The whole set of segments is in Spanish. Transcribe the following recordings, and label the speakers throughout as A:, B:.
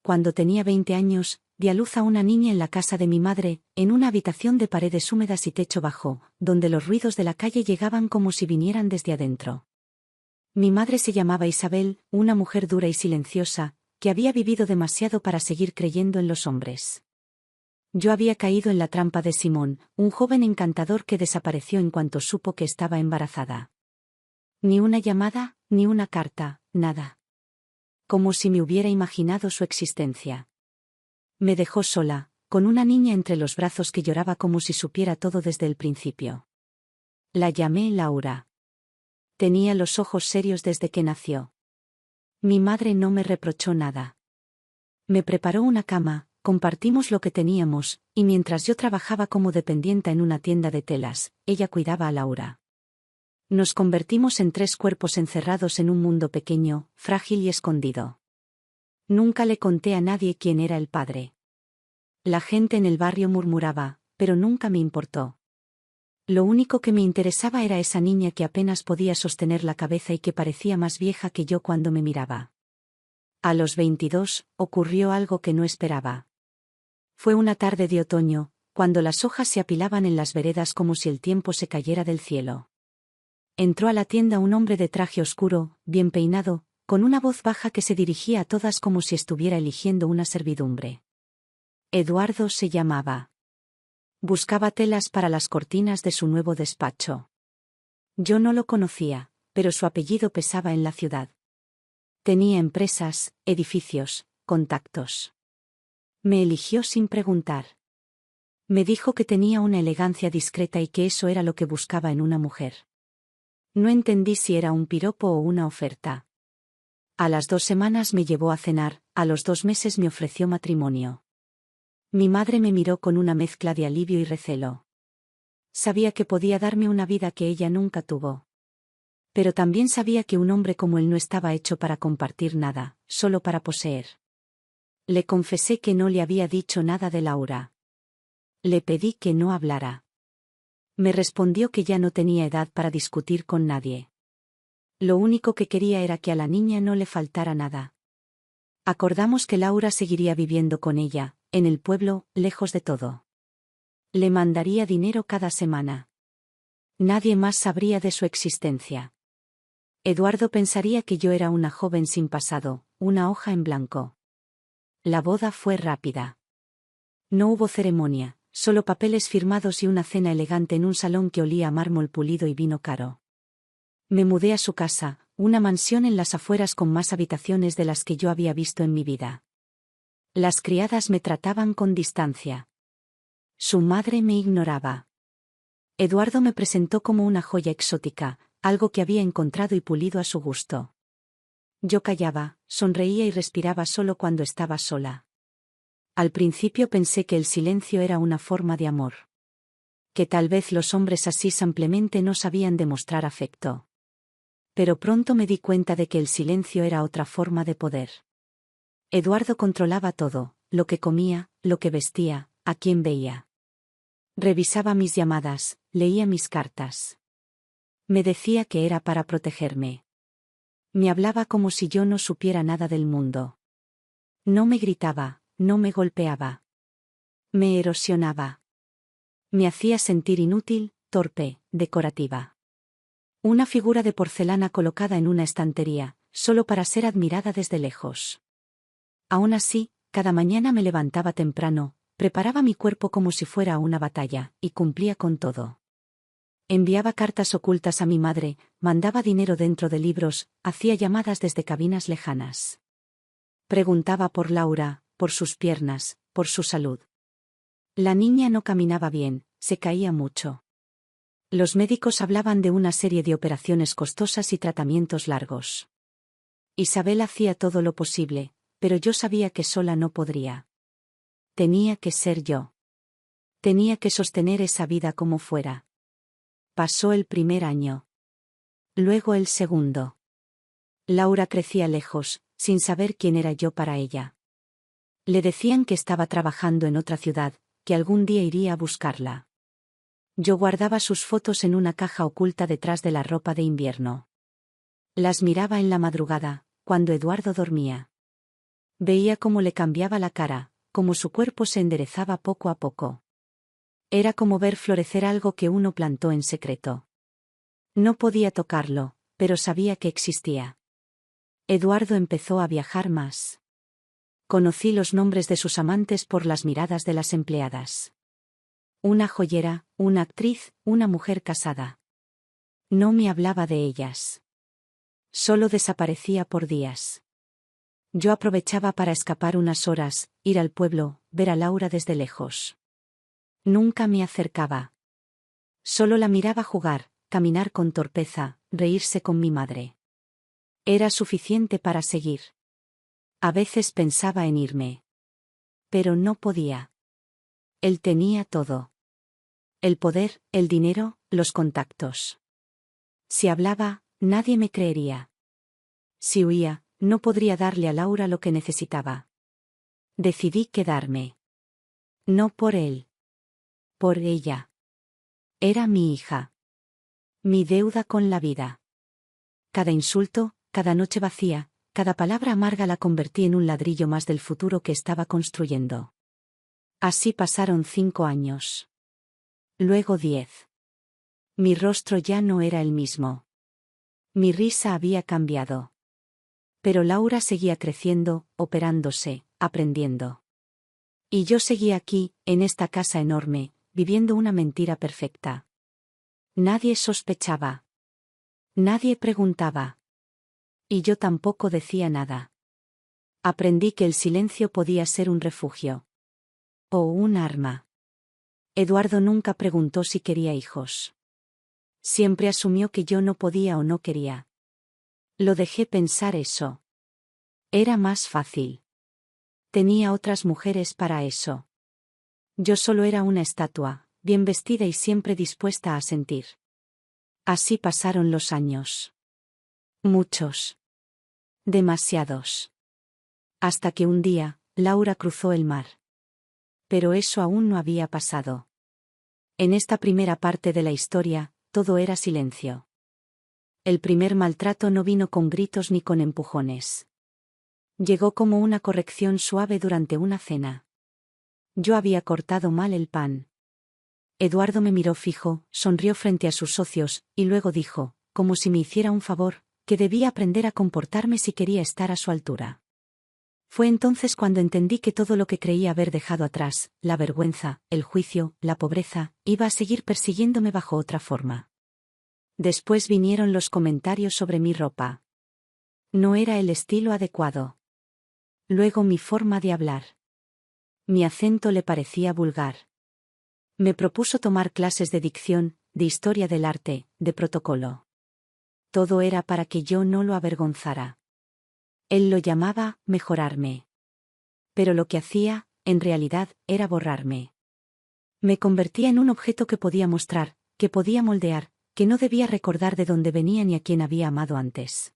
A: Cuando tenía 20 años, di a luz a una niña en la casa de mi madre, en una habitación de paredes húmedas y techo bajo, donde los ruidos de la calle llegaban como si vinieran desde adentro. Mi madre se llamaba Isabel, una mujer dura y silenciosa, que había vivido demasiado para seguir creyendo en los hombres. Yo había caído en la trampa de Simón, un joven encantador que desapareció en cuanto supo que estaba embarazada. Ni una llamada, ni una carta, nada. Como si me hubiera imaginado su existencia. Me dejó sola, con una niña entre los brazos que lloraba como si supiera todo desde el principio. La llamé Laura. Tenía los ojos serios desde que nació. Mi madre no me reprochó nada. Me preparó una cama, compartimos lo que teníamos, y mientras yo trabajaba como dependienta en una tienda de telas, ella cuidaba a Laura. Nos convertimos en 3 cuerpos encerrados en un mundo pequeño, frágil y escondido. Nunca le conté a nadie quién era el padre. La gente en el barrio murmuraba, pero nunca me importó. Lo único que me interesaba era esa niña que apenas podía sostener la cabeza y que parecía más vieja que yo cuando me miraba. A los 22, ocurrió algo que no esperaba. Fue una tarde de otoño, cuando las hojas se apilaban en las veredas como si el tiempo se cayera del cielo. Entró a la tienda un hombre de traje oscuro, bien peinado, con una voz baja que se dirigía a todas como si estuviera eligiendo una servidumbre. Eduardo se llamaba. Buscaba telas para las cortinas de su nuevo despacho. Yo no lo conocía, pero su apellido pesaba en la ciudad. Tenía empresas, edificios, contactos. Me eligió sin preguntar. Me dijo que tenía una elegancia discreta y que eso era lo que buscaba en una mujer. No entendí si era un piropo o una oferta. A las 2 semanas me llevó a cenar, a los 2 meses me ofreció matrimonio. Mi madre me miró con una mezcla de alivio y recelo. Sabía que podía darme una vida que ella nunca tuvo. Pero también sabía que un hombre como él no estaba hecho para compartir nada, solo para poseer. Le confesé que no le había dicho nada de Laura. Le pedí que no hablara. Me respondió que ya no tenía edad para discutir con nadie. Lo único que quería era que a la niña no le faltara nada. Acordamos que Laura seguiría viviendo con ella, en el pueblo, lejos de todo. Le mandaría dinero cada semana. Nadie más sabría de su existencia. Eduardo pensaría que yo era una joven sin pasado, una hoja en blanco. La boda fue rápida. No hubo ceremonia, solo papeles firmados y una cena elegante en un salón que olía a mármol pulido y vino caro. Me mudé a su casa, una mansión en las afueras con más habitaciones de las que yo había visto en mi vida. Las criadas me trataban con distancia. Su madre me ignoraba. Eduardo me presentó como una joya exótica, algo que había encontrado y pulido a su gusto. Yo callaba, sonreía y respiraba solo cuando estaba sola. Al principio pensé que el silencio era una forma de amor. Que tal vez los hombres así simplemente no sabían demostrar afecto. Pero pronto me di cuenta de que el silencio era otra forma de poder. Eduardo controlaba todo, lo que comía, lo que vestía, a quién veía. Revisaba mis llamadas, leía mis cartas. Me decía que era para protegerme. Me hablaba como si yo no supiera nada del mundo. No me gritaba, no me golpeaba. Me erosionaba. Me hacía sentir inútil, torpe, decorativa. Una figura de porcelana colocada en una estantería, solo para ser admirada desde lejos. Aún así, cada mañana me levantaba temprano, preparaba mi cuerpo como si fuera una batalla, y cumplía con todo. Enviaba cartas ocultas a mi madre, mandaba dinero dentro de libros, hacía llamadas desde cabinas lejanas. Preguntaba por Laura, por sus piernas, por su salud. La niña no caminaba bien, se caía mucho. Los médicos hablaban de una serie de operaciones costosas y tratamientos largos. Isabel hacía todo lo posible, pero yo sabía que sola no podría. Tenía que ser yo. Tenía que sostener esa vida como fuera. Pasó el primer año. Luego el segundo. Laura crecía lejos, sin saber quién era yo para ella. Le decían que estaba trabajando en otra ciudad, que algún día iría a buscarla. Yo guardaba sus fotos en una caja oculta detrás de la ropa de invierno. Las miraba en la madrugada, cuando Eduardo dormía. Veía cómo le cambiaba la cara, cómo su cuerpo se enderezaba poco a poco. Era como ver florecer algo que uno plantó en secreto. No podía tocarlo, pero sabía que existía. Eduardo empezó a viajar más. Conocí los nombres de sus amantes por las miradas de las empleadas. Una joyera, una actriz, una mujer casada. No me hablaba de ellas. Solo desaparecía por días. Yo aprovechaba para escapar unas horas, ir al pueblo, ver a Laura desde lejos. Nunca me acercaba. Solo la miraba jugar, caminar con torpeza, reírse con mi madre. Era suficiente para seguir. A veces pensaba en irme. Pero no podía. Él tenía todo. El poder, el dinero, los contactos. Si hablaba, nadie me creería. Si huía, no podría darle a Laura lo que necesitaba. Decidí quedarme. No por él. Por ella. Era mi hija. Mi deuda con la vida. Cada insulto, cada noche vacía, cada palabra amarga la convertí en un ladrillo más del futuro que estaba construyendo. Así pasaron 5 años. Luego 10. Mi rostro ya no era el mismo. Mi risa había cambiado. Pero Laura seguía creciendo, operándose, aprendiendo. Y yo seguía aquí, en esta casa enorme, viviendo una mentira perfecta. Nadie sospechaba. Nadie preguntaba. Y yo tampoco decía nada. Aprendí que el silencio podía ser un refugio. O un arma. Eduardo nunca preguntó si quería hijos. Siempre asumió que yo no podía o no quería. Lo dejé pensar eso. Era más fácil. Tenía otras mujeres para eso. Yo solo era una estatua, bien vestida y siempre dispuesta a sentir. Así pasaron los años. Muchos. Demasiados. Hasta que un día, Laura cruzó el mar. Pero eso aún no había pasado. En esta primera parte de la historia, todo era silencio. El primer maltrato no vino con gritos ni con empujones. Llegó como una corrección suave durante una cena. Yo había cortado mal el pan. Eduardo me miró fijo, sonrió frente a sus socios, y luego dijo, como si me hiciera un favor, que debía aprender a comportarme si quería estar a su altura. Fue entonces cuando entendí que todo lo que creía haber dejado atrás, la vergüenza, el juicio, la pobreza, iba a seguir persiguiéndome bajo otra forma. Después vinieron los comentarios sobre mi ropa. No era el estilo adecuado. Luego mi forma de hablar. Mi acento le parecía vulgar. Me propuso tomar clases de dicción, de historia del arte, de protocolo. Todo era para que yo no lo avergonzara. Él lo llamaba mejorarme. Pero lo que hacía, en realidad, era borrarme. Me convertía en un objeto que podía mostrar, que podía moldear, que no debía recordar de dónde venía ni a quién había amado antes.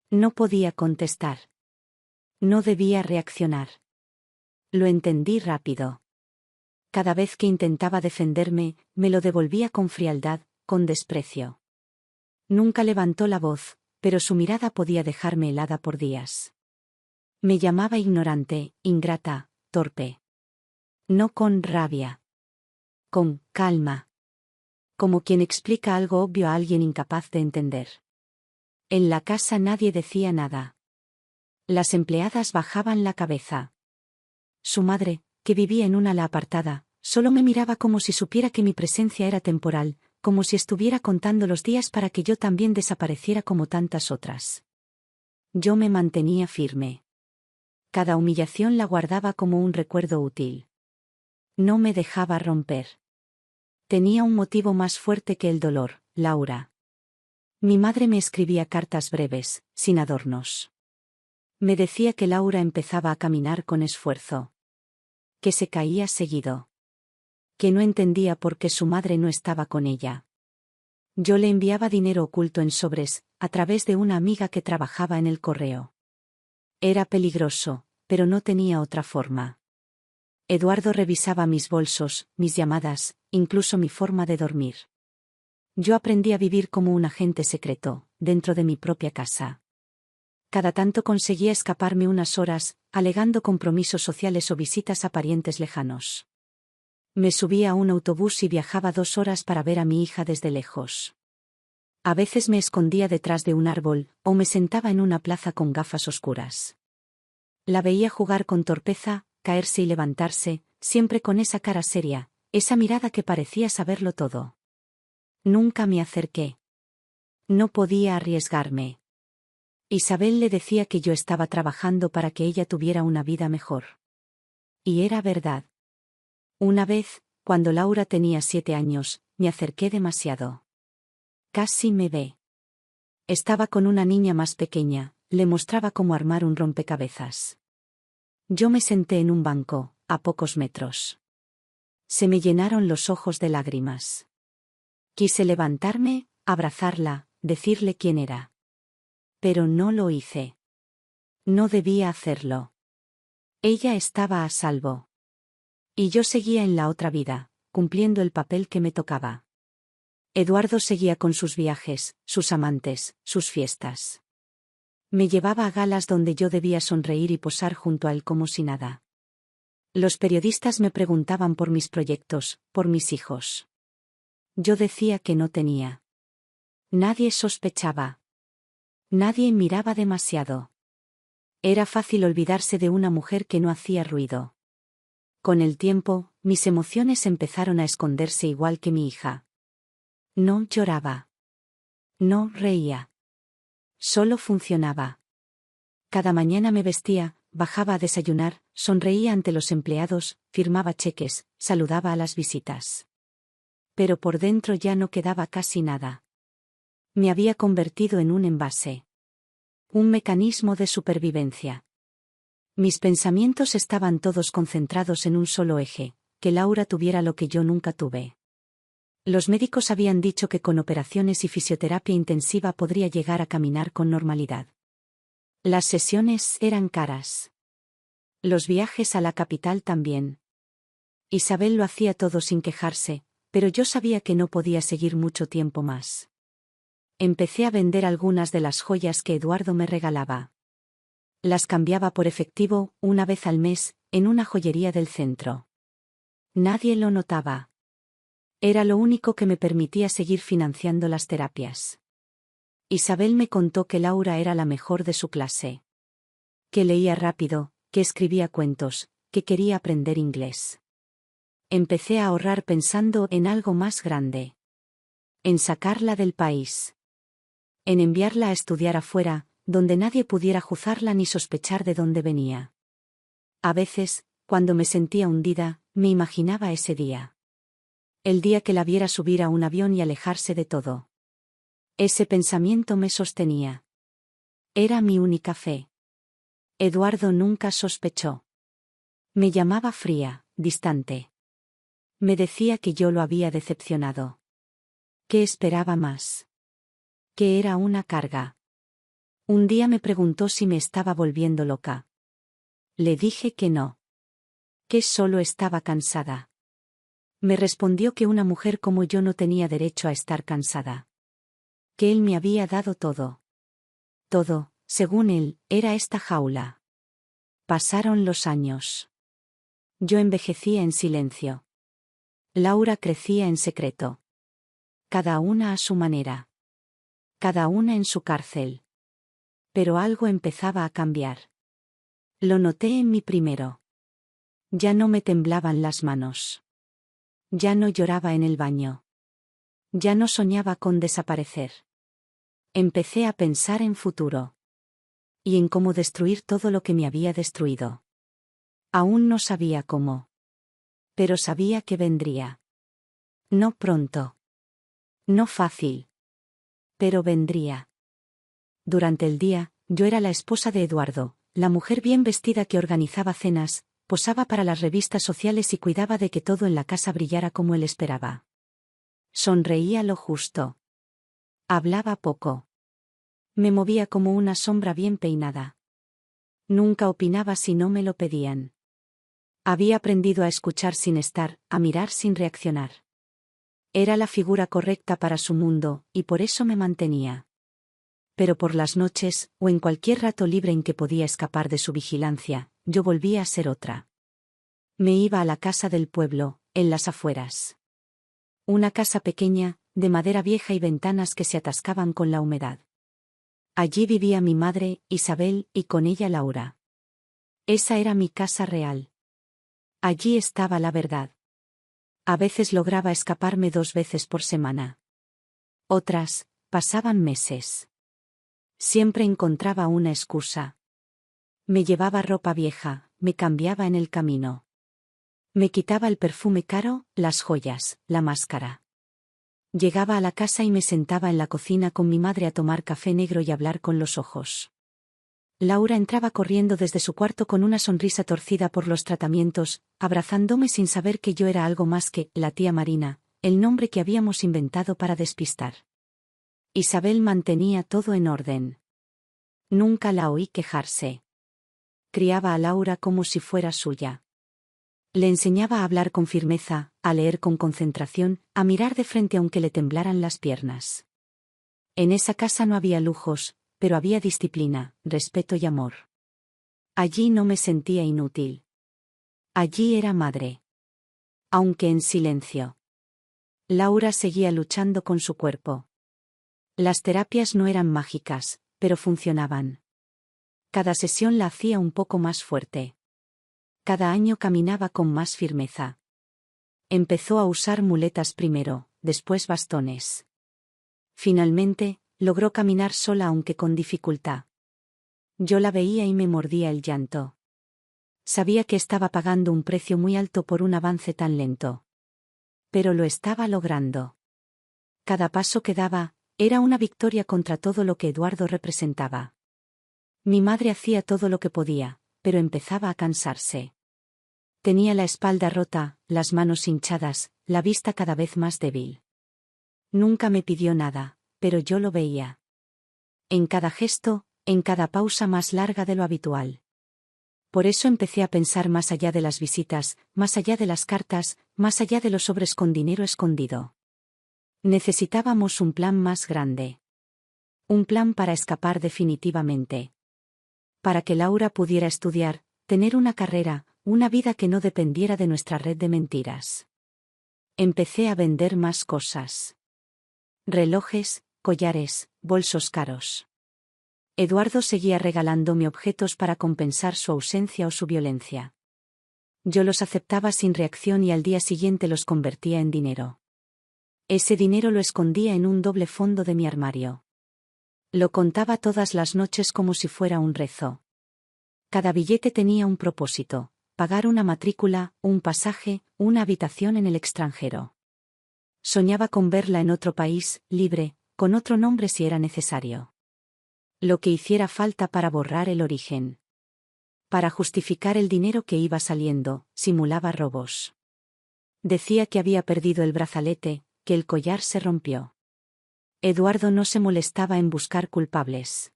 A: No podía contestar. No debía reaccionar. Lo entendí rápido. Cada vez que intentaba defenderme, me lo devolvía con frialdad, con desprecio. Nunca levantó la voz, pero su mirada podía dejarme helada por días. Me llamaba ignorante, ingrata, torpe. No con rabia. Con calma. Como quien explica algo obvio a alguien incapaz de entender. En la casa nadie decía nada. Las empleadas bajaban la cabeza. Su madre, que vivía en un ala apartada, solo me miraba como si supiera que mi presencia era temporal, como si estuviera contando los días para que yo también desapareciera como tantas otras. Yo me mantenía firme. Cada humillación la guardaba como un recuerdo útil. No me dejaba romper. Tenía un motivo más fuerte que el dolor, Laura. Mi madre me escribía cartas breves, sin adornos. Me decía que Laura empezaba a caminar con esfuerzo. Que se caía seguido. Que no entendía por qué su madre no estaba con ella. Yo le enviaba dinero oculto en sobres, a través de una amiga que trabajaba en el correo. Era peligroso, pero no tenía otra forma. Eduardo revisaba mis bolsos, mis llamadas, incluso mi forma de dormir. Yo aprendí a vivir como un agente secreto, dentro de mi propia casa. Cada tanto conseguía escaparme unas horas, alegando compromisos sociales o visitas a parientes lejanos. Me subía a un autobús y viajaba 2 horas para ver a mi hija desde lejos. A veces me escondía detrás de un árbol, o me sentaba en una plaza con gafas oscuras. La veía jugar con torpeza, caerse y levantarse, siempre con esa cara seria, esa mirada que parecía saberlo todo. Nunca me acerqué. No podía arriesgarme. Isabel le decía que yo estaba trabajando para que ella tuviera una vida mejor. Y era verdad. Una vez, cuando Laura tenía 7 años, me acerqué demasiado. Casi me ve. Estaba con una niña más pequeña, le mostraba cómo armar un rompecabezas. Yo me senté en un banco, a pocos metros. Se me llenaron los ojos de lágrimas. Quise levantarme, abrazarla, decirle quién era. Pero no lo hice. No debía hacerlo. Ella estaba a salvo. Y yo seguía en la otra vida, cumpliendo el papel que me tocaba. Eduardo seguía con sus viajes, sus amantes, sus fiestas. Me llevaba a galas donde yo debía sonreír y posar junto a él como si nada. Los periodistas me preguntaban por mis proyectos, por mis hijos. Yo decía que no tenía. Nadie sospechaba. Nadie miraba demasiado. Era fácil olvidarse de una mujer que no hacía ruido. Con el tiempo, mis emociones empezaron a esconderse igual que mi hija. No lloraba. No reía. Solo funcionaba. Cada mañana me vestía, bajaba a desayunar, sonreía ante los empleados, firmaba cheques, saludaba a las visitas. Pero por dentro ya no quedaba casi nada. Me había convertido en un envase. Un mecanismo de supervivencia. Mis pensamientos estaban todos concentrados en un solo eje, que Laura tuviera lo que yo nunca tuve. Los médicos habían dicho que con operaciones y fisioterapia intensiva podría llegar a caminar con normalidad. Las sesiones eran caras. Los viajes a la capital también. Isabel lo hacía todo sin quejarse, pero yo sabía que no podía seguir mucho tiempo más. Empecé a vender algunas de las joyas que Eduardo me regalaba. Las cambiaba por efectivo, una vez al mes, en una joyería del centro. Nadie lo notaba. Era lo único que me permitía seguir financiando las terapias. Isabel me contó que Laura era la mejor de su clase. Que leía rápido, que escribía cuentos, que quería aprender inglés. Empecé a ahorrar pensando en algo más grande. En sacarla del país. En enviarla a estudiar afuera, donde nadie pudiera juzgarla ni sospechar de dónde venía. A veces, cuando me sentía hundida, me imaginaba ese día. El día que la viera subir a un avión y alejarse de todo. Ese pensamiento me sostenía. Era mi única fe. Eduardo nunca sospechó. Me llamaba fría, distante. Me decía que yo lo había decepcionado. Que esperaba más. Que era una carga. Un día me preguntó si me estaba volviendo loca. Le dije que no. Que solo estaba cansada. Me respondió que una mujer como yo no tenía derecho a estar cansada. Que él me había dado todo. Todo, según él, era esta jaula. Pasaron los años. Yo envejecía en silencio. Laura crecía en secreto. Cada una a su manera. Cada una en su cárcel. Pero algo empezaba a cambiar. Lo noté en mí primero. Ya no me temblaban las manos. Ya no lloraba en el baño. Ya no soñaba con desaparecer. Empecé a pensar en futuro. Y en cómo destruir todo lo que me había destruido. Aún no sabía cómo. Pero sabía que vendría. No pronto. No fácil. Pero vendría. Durante el día, yo era la esposa de Eduardo, la mujer bien vestida que organizaba cenas, posaba para las revistas sociales y cuidaba de que todo en la casa brillara como él esperaba. Sonreía lo justo. Hablaba poco. Me movía como una sombra bien peinada. Nunca opinaba si no me lo pedían. Había aprendido a escuchar sin estar, a mirar sin reaccionar. Era la figura correcta para su mundo, y por eso me mantenía. Pero por las noches, o en cualquier rato libre en que podía escapar de su vigilancia, yo volvía a ser otra. Me iba a la casa del pueblo, en las afueras. Una casa pequeña, de madera vieja y ventanas que se atascaban con la humedad. Allí vivía mi madre, Isabel, y con ella Laura. Esa era mi casa real. Allí estaba la verdad. A veces lograba escaparme 2 veces por semana. Otras, pasaban meses. Siempre encontraba una excusa. Me llevaba ropa vieja, me cambiaba en el camino. Me quitaba el perfume caro, las joyas, la máscara. Llegaba a la casa y me sentaba en la cocina con mi madre a tomar café negro y hablar con los ojos. Laura entraba corriendo desde su cuarto con una sonrisa torcida por los tratamientos, abrazándome sin saber que yo era algo más que la tía Marina, el nombre que habíamos inventado para despistar. Isabel mantenía todo en orden. Nunca la oí quejarse. Criaba a Laura como si fuera suya. Le enseñaba a hablar con firmeza, a leer con concentración, a mirar de frente aunque le temblaran las piernas. En esa casa no había lujos, pero había disciplina, respeto y amor. Allí no me sentía inútil. Allí era madre. Aunque en silencio. Laura seguía luchando con su cuerpo. Las terapias no eran mágicas, pero funcionaban. Cada sesión la hacía un poco más fuerte. Cada año caminaba con más firmeza. Empezó a usar muletas primero, después bastones. Finalmente, logró caminar sola aunque con dificultad. Yo la veía y me mordía el llanto. Sabía que estaba pagando un precio muy alto por un avance tan lento. Pero lo estaba logrando. Cada paso que daba, era una victoria contra todo lo que Eduardo representaba. Mi madre hacía todo lo que podía, pero empezaba a cansarse. Tenía la espalda rota, las manos hinchadas, la vista cada vez más débil. Nunca me pidió nada, pero yo lo veía. En cada gesto, en cada pausa más larga de lo habitual. Por eso empecé a pensar más allá de las visitas, más allá de las cartas, más allá de los sobres con dinero escondido. Necesitábamos un plan más grande. Un plan para escapar definitivamente. Para que Laura pudiera estudiar, tener una carrera, una vida que no dependiera de nuestra red de mentiras. Empecé a vender más cosas. Relojes, collares, bolsos caros. Eduardo seguía regalándome objetos para compensar su ausencia o su violencia. Yo los aceptaba sin reacción y al día siguiente los convertía en dinero. Ese dinero lo escondía en un doble fondo de mi armario. Lo contaba todas las noches como si fuera un rezo. Cada billete tenía un propósito: pagar una matrícula, un pasaje, una habitación en el extranjero. Soñaba con verla en otro país, libre, con otro nombre si era necesario. Lo que hiciera falta para borrar el origen. Para justificar el dinero que iba saliendo, simulaba robos. Decía que había perdido el brazalete, que el collar se rompió. Eduardo no se molestaba en buscar culpables.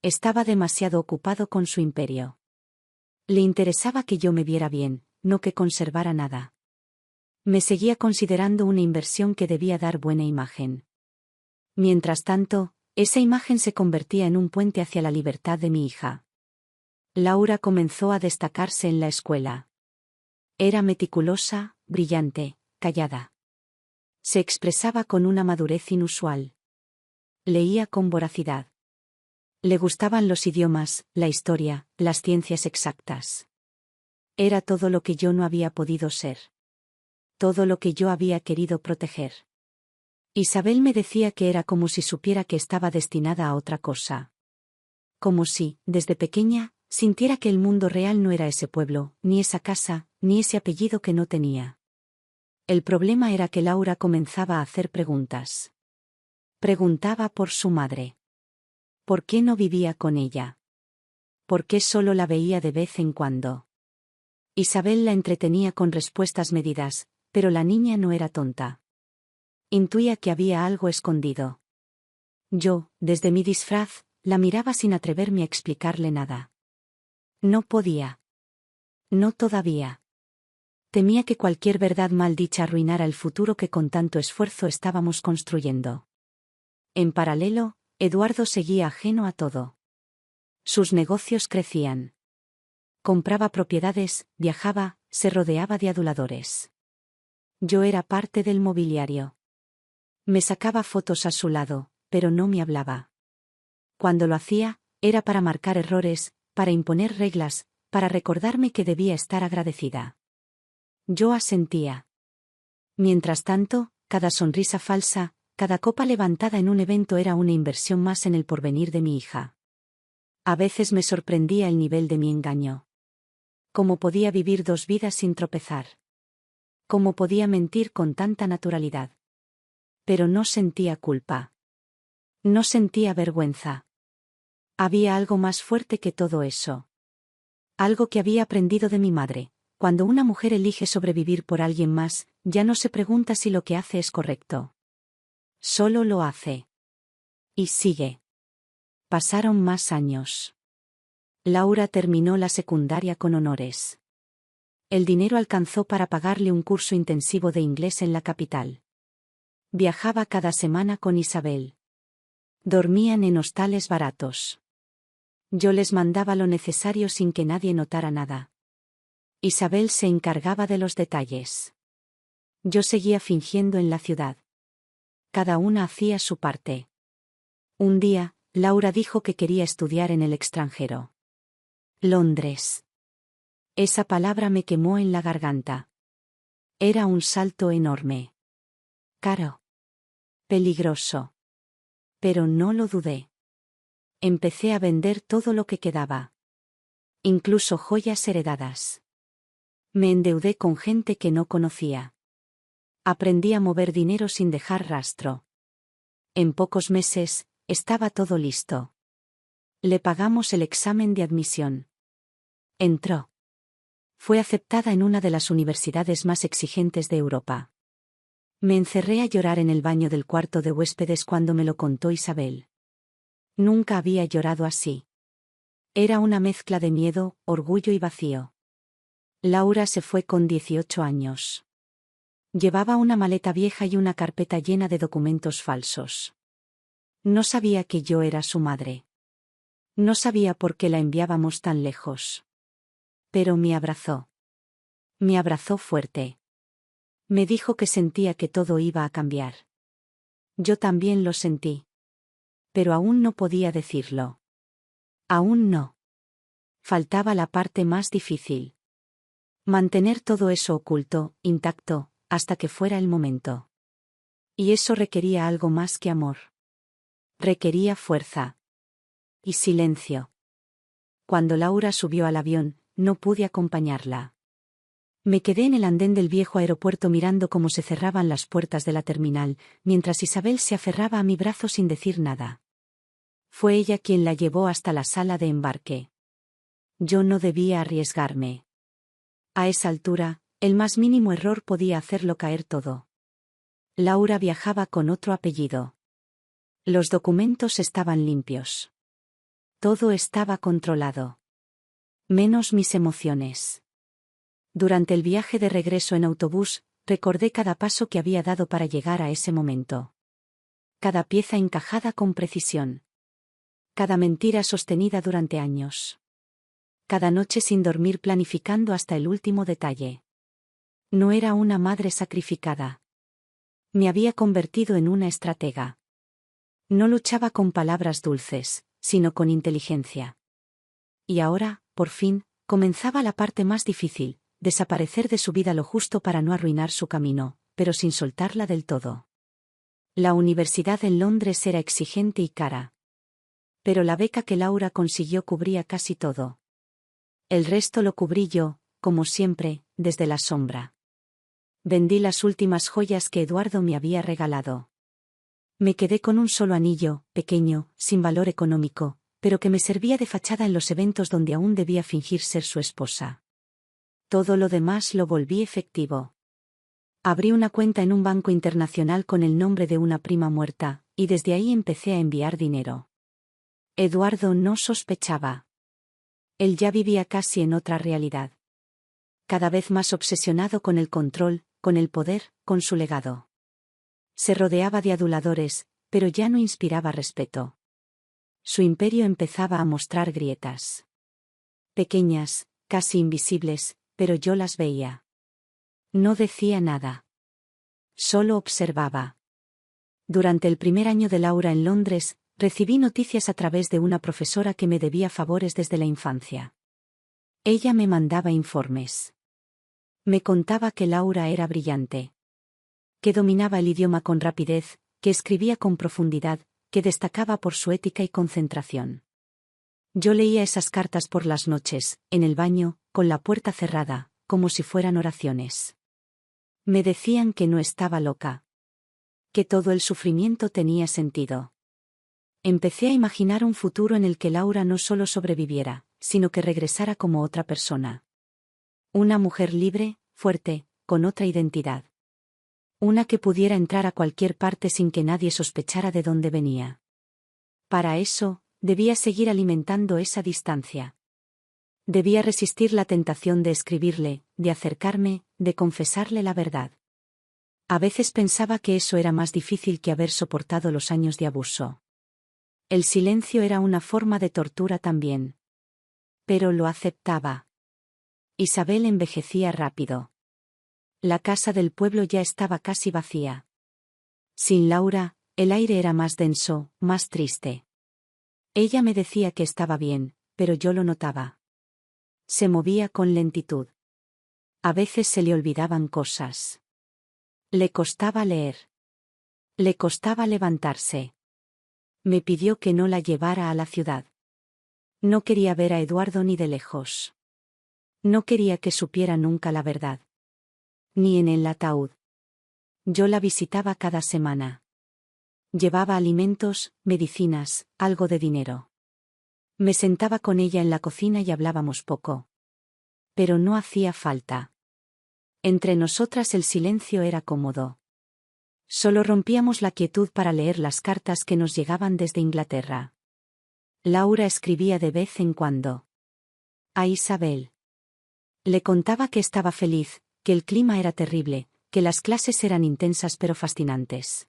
A: Estaba demasiado ocupado con su imperio. Le interesaba que yo me viera bien, no que conservara nada. Me seguía considerando una inversión que debía dar buena imagen. Mientras tanto, esa imagen se convertía en un puente hacia la libertad de mi hija. Laura comenzó a destacarse en la escuela. Era meticulosa, brillante, callada. Se expresaba con una madurez inusual. Leía con voracidad. Le gustaban los idiomas, la historia, las ciencias exactas. Era todo lo que yo no había podido ser. Todo lo que yo había querido proteger. Isabel me decía que era como si supiera que estaba destinada a otra cosa. Como si, desde pequeña, sintiera que el mundo real no era ese pueblo, ni esa casa, ni ese apellido que no tenía. El problema era que Laura comenzaba a hacer preguntas. Preguntaba por su madre. ¿Por qué no vivía con ella? ¿Por qué solo la veía de vez en cuando? Isabel la entretenía con respuestas medidas, pero la niña no era tonta. Intuía que había algo escondido. Yo, desde mi disfraz, la miraba sin atreverme a explicarle nada. No podía. No todavía. Temía que cualquier verdad mal dicha arruinara el futuro que con tanto esfuerzo estábamos construyendo. En paralelo, Eduardo seguía ajeno a todo. Sus negocios crecían. Compraba propiedades, viajaba, se rodeaba de aduladores. Yo era parte del mobiliario. Me sacaba fotos a su lado, pero no me hablaba. Cuando lo hacía, era para marcar errores, para imponer reglas, para recordarme que debía estar agradecida. Yo asentía. Mientras tanto, cada sonrisa falsa, cada copa levantada en un evento era una inversión más en el porvenir de mi hija. A veces me sorprendía el nivel de mi engaño. ¿Cómo podía vivir dos vidas sin tropezar? ¿Cómo podía mentir con tanta naturalidad? Pero no sentía culpa. No sentía vergüenza. Había algo más fuerte que todo eso. Algo que había aprendido de mi madre. Cuando una mujer elige sobrevivir por alguien más, ya no se pregunta si lo que hace es correcto. Solo lo hace. Y sigue. Pasaron más años. Laura terminó la secundaria con honores. El dinero alcanzó para pagarle un curso intensivo de inglés en la capital. Viajaba cada semana con Isabel. Dormían en hostales baratos. Yo les mandaba lo necesario sin que nadie notara nada. Isabel se encargaba de los detalles. Yo seguía fingiendo en la ciudad. Cada una hacía su parte. Un día, Laura dijo que quería estudiar en el extranjero. Londres. Esa palabra me quemó en la garganta. Era un salto enorme. Caro. Peligroso. Pero no lo dudé. Empecé a vender todo lo que quedaba. Incluso joyas heredadas. Me endeudé con gente que no conocía. Aprendí a mover dinero sin dejar rastro. En pocos meses, estaba todo listo. Le pagamos el examen de admisión. Entró. Fue aceptada en una de las universidades más exigentes de Europa. Me encerré a llorar en el baño del cuarto de huéspedes cuando me lo contó Isabel. Nunca había llorado así. Era una mezcla de miedo, orgullo y vacío. Laura se fue con 18 años. Llevaba una maleta vieja y una carpeta llena de documentos falsos. No sabía que yo era su madre. No sabía por qué la enviábamos tan lejos. Pero me abrazó. Me abrazó fuerte. Me dijo que sentía que todo iba a cambiar. Yo también lo sentí. Pero aún no podía decirlo. Aún no. Faltaba la parte más difícil. Mantener todo eso oculto, intacto, hasta que fuera el momento. Y eso requería algo más que amor. Requería fuerza. Y silencio. Cuando Laura subió al avión, no pude acompañarla. Me quedé en el andén del viejo aeropuerto mirando cómo se cerraban las puertas de la terminal, mientras Isabel se aferraba a mi brazo sin decir nada. Fue ella quien la llevó hasta la sala de embarque. Yo no debía arriesgarme. A esa altura, el más mínimo error podía hacerlo caer todo. Laura viajaba con otro apellido. Los documentos estaban limpios. Todo estaba controlado. Menos mis emociones. Durante el viaje de regreso en autobús, recordé cada paso que había dado para llegar a ese momento. Cada pieza encajada con precisión. Cada mentira sostenida durante años. Cada noche sin dormir planificando hasta el último detalle. No era una madre sacrificada. Me había convertido en una estratega. No luchaba con palabras dulces, sino con inteligencia. Y ahora, por fin, comenzaba la parte más difícil, desaparecer de su vida lo justo para no arruinar su camino, pero sin soltarla del todo. La universidad en Londres era exigente y cara. Pero la beca que Laura consiguió cubría casi todo. El resto lo cubrí yo, como siempre, desde la sombra. Vendí las últimas joyas que Eduardo me había regalado. Me quedé con un solo anillo, pequeño, sin valor económico, pero que me servía de fachada en los eventos donde aún debía fingir ser su esposa. Todo lo demás lo volví efectivo. Abrí una cuenta en un banco internacional con el nombre de una prima muerta, y desde ahí empecé a enviar dinero. Eduardo no sospechaba. Él ya vivía casi en otra realidad. Cada vez más obsesionado con el control, con el poder, con su legado. Se rodeaba de aduladores, pero ya no inspiraba respeto. Su imperio empezaba a mostrar grietas. Pequeñas, casi invisibles, pero yo las veía. No decía nada. Solo observaba. Durante el primer año de Laura en Londres, recibí noticias a través de una profesora que me debía favores desde la infancia. Ella me mandaba informes. Me contaba que Laura era brillante. Que dominaba el idioma con rapidez, que escribía con profundidad, que destacaba por su ética y concentración. Yo leía esas cartas por las noches, en el baño, con la puerta cerrada, como si fueran oraciones. Me decían que no estaba loca. Que todo el sufrimiento tenía sentido. Empecé a imaginar un futuro en el que Laura no solo sobreviviera, sino que regresara como otra persona. Una mujer libre, fuerte, con otra identidad. Una que pudiera entrar a cualquier parte sin que nadie sospechara de dónde venía. Para eso, debía seguir alimentando esa distancia. Debía resistir la tentación de escribirle, de acercarme, de confesarle la verdad. A veces pensaba que eso era más difícil que haber soportado los años de abuso. El silencio era una forma de tortura también. Pero lo aceptaba. Isabel envejecía rápido. La casa del pueblo ya estaba casi vacía. Sin Laura, el aire era más denso, más triste. Ella me decía que estaba bien, pero yo lo notaba. Se movía con lentitud. A veces se le olvidaban cosas. Le costaba leer. Le costaba levantarse. Me pidió que no la llevara a la ciudad. No quería ver a Eduardo ni de lejos. No quería que supiera nunca la verdad. Ni en el ataúd. Yo la visitaba cada semana. Llevaba alimentos, medicinas, algo de dinero. Me sentaba con ella en la cocina y hablábamos poco. Pero no hacía falta. Entre nosotras el silencio era cómodo. Solo rompíamos la quietud para leer las cartas que nos llegaban desde Inglaterra. Laura escribía de vez en cuando. A Isabel. Le contaba que estaba feliz, que el clima era terrible, que las clases eran intensas pero fascinantes.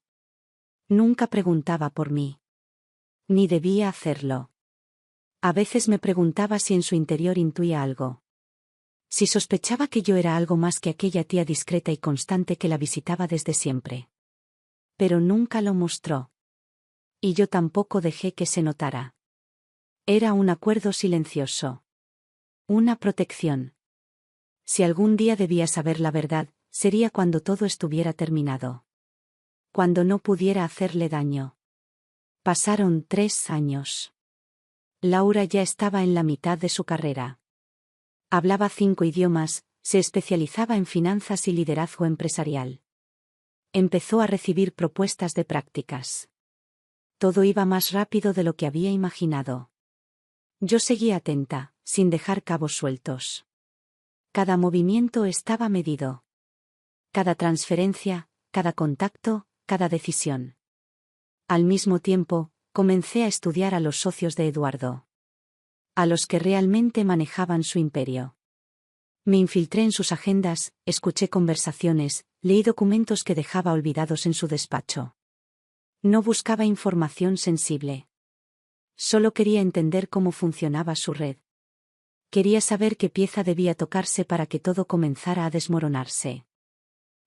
A: Nunca preguntaba por mí. Ni debía hacerlo. A veces me preguntaba si en su interior intuía algo. Si sospechaba que yo era algo más que aquella tía discreta y constante que la visitaba desde siempre. Pero nunca lo mostró. Y yo tampoco dejé que se notara. Era un acuerdo silencioso. Una protección. Si algún día debía saber la verdad, sería cuando todo estuviera terminado. Cuando no pudiera hacerle daño. Pasaron 3 años. Laura ya estaba en la mitad de su carrera. Hablaba 5 idiomas, se especializaba en finanzas y liderazgo empresarial. Empezó a recibir propuestas de prácticas. Todo iba más rápido de lo que había imaginado. Yo seguía atenta, sin dejar cabos sueltos. Cada movimiento estaba medido. Cada transferencia, cada contacto, cada decisión. Al mismo tiempo, comencé a estudiar a los socios de Eduardo. A los que realmente manejaban su imperio. Me infiltré en sus agendas, escuché conversaciones, leí documentos que dejaba olvidados en su despacho. No buscaba información sensible. Solo quería entender cómo funcionaba su red. Quería saber qué pieza debía tocarse para que todo comenzara a desmoronarse.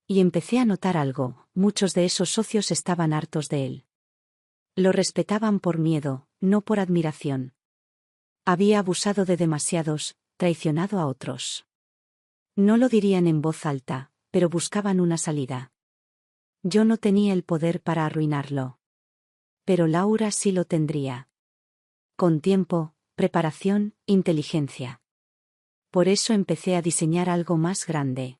A: Y empecé a notar algo: muchos de esos socios estaban hartos de él. Lo respetaban por miedo, no por admiración. Había abusado de demasiados, traicionado a otros. No lo dirían en voz alta, pero buscaban una salida. Yo no tenía el poder para arruinarlo. Pero Laura sí lo tendría. Con tiempo, preparación, inteligencia. Por eso empecé a diseñar algo más grande.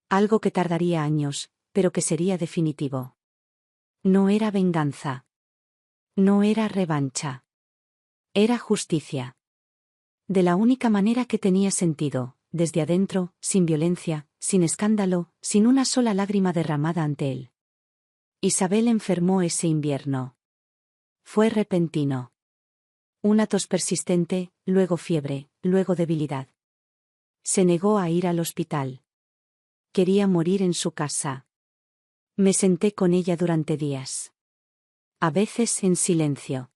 A: Algo que tardaría años, pero que sería definitivo. No era venganza. No era revancha. Era justicia. De la única manera que tenía sentido, desde adentro, sin violencia, sin escándalo, sin una sola lágrima derramada ante él. Isabel enfermó ese invierno. Fue repentino. Una tos persistente, luego fiebre, luego debilidad. Se negó a ir al hospital. Quería morir en su casa. Me senté con ella durante días. A veces en silencio.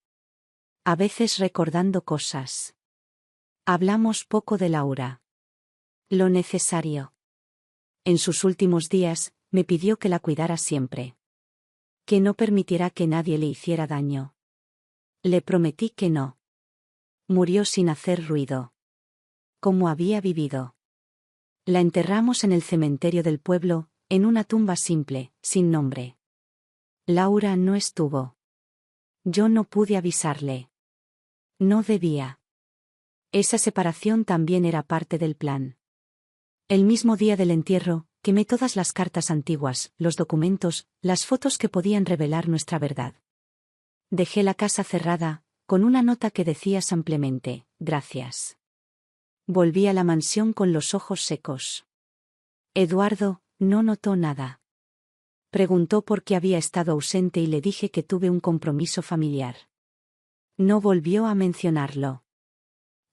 A: A veces recordando cosas. Hablamos poco de Laura. Lo necesario. En sus últimos días, me pidió que la cuidara siempre. Que no permitiera que nadie le hiciera daño. Le prometí que no. Murió sin hacer ruido. Como había vivido. La enterramos en el cementerio del pueblo, en una tumba simple, sin nombre. Laura no estuvo. Yo no pude avisarle. No debía. Esa separación también era parte del plan. El mismo día del entierro, quemé todas las cartas antiguas, los documentos, las fotos que podían revelar nuestra verdad. Dejé la casa cerrada, con una nota que decía simplemente, gracias. Volví a la mansión con los ojos secos. Eduardo no notó nada. Preguntó por qué había estado ausente y le dije que tuve un compromiso familiar. No volvió a mencionarlo.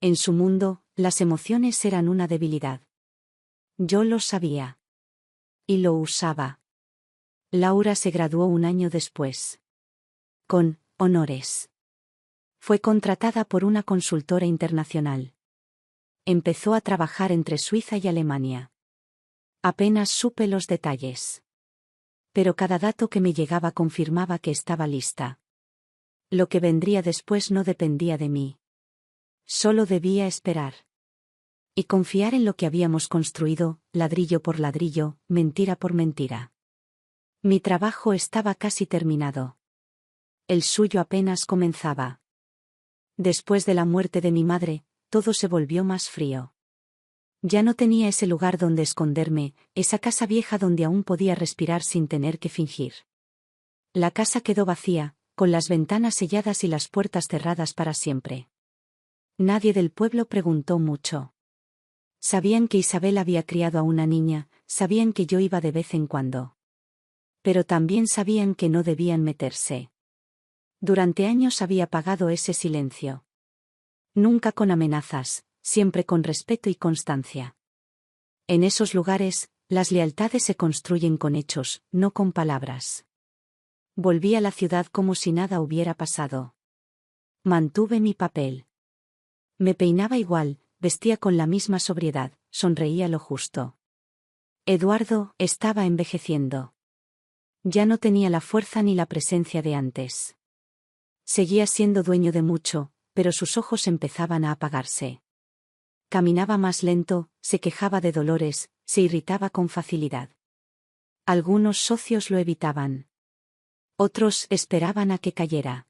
A: En su mundo, las emociones eran una debilidad. Yo lo sabía. Y lo usaba. Laura se graduó un año después. Con honores. Fue contratada por una consultora internacional. Empezó a trabajar entre Suiza y Alemania. Apenas supe los detalles. Pero cada dato que me llegaba confirmaba que estaba lista. Lo que vendría después no dependía de mí. Solo debía esperar. Y confiar en lo que habíamos construido, ladrillo por ladrillo, mentira por mentira. Mi trabajo estaba casi terminado. El suyo apenas comenzaba. Después de la muerte de mi madre, todo se volvió más frío. Ya no tenía ese lugar donde esconderme, esa casa vieja donde aún podía respirar sin tener que fingir. La casa quedó vacía, con las ventanas selladas y las puertas cerradas para siempre. Nadie del pueblo preguntó mucho. Sabían que Isabel había criado a una niña, sabían que yo iba de vez en cuando. Pero también sabían que no debían meterse. Durante años había pagado ese silencio. Nunca con amenazas, siempre con respeto y constancia. En esos lugares, las lealtades se construyen con hechos, no con palabras. Volví a la ciudad como si nada hubiera pasado. Mantuve mi papel. Me peinaba igual, vestía con la misma sobriedad, sonreía lo justo. Eduardo estaba envejeciendo. Ya no tenía la fuerza ni la presencia de antes. Seguía siendo dueño de mucho, pero sus ojos empezaban a apagarse. Caminaba más lento, se quejaba de dolores, se irritaba con facilidad. Algunos socios lo evitaban. Otros esperaban a que cayera.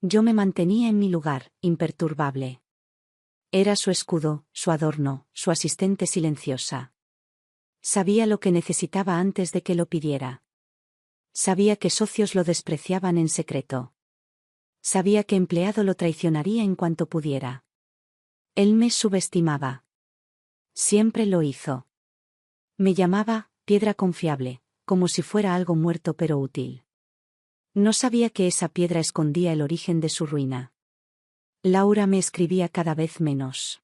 A: Yo me mantenía en mi lugar, imperturbable. Era su escudo, su adorno, su asistente silenciosa. Sabía lo que necesitaba antes de que lo pidiera. Sabía que socios lo despreciaban en secreto. Sabía que empleado lo traicionaría en cuanto pudiera. Él me subestimaba. Siempre lo hizo. Me llamaba piedra confiable, como si fuera algo muerto pero útil. No sabía que esa piedra escondía el origen de su ruina. Laura me escribía cada vez menos.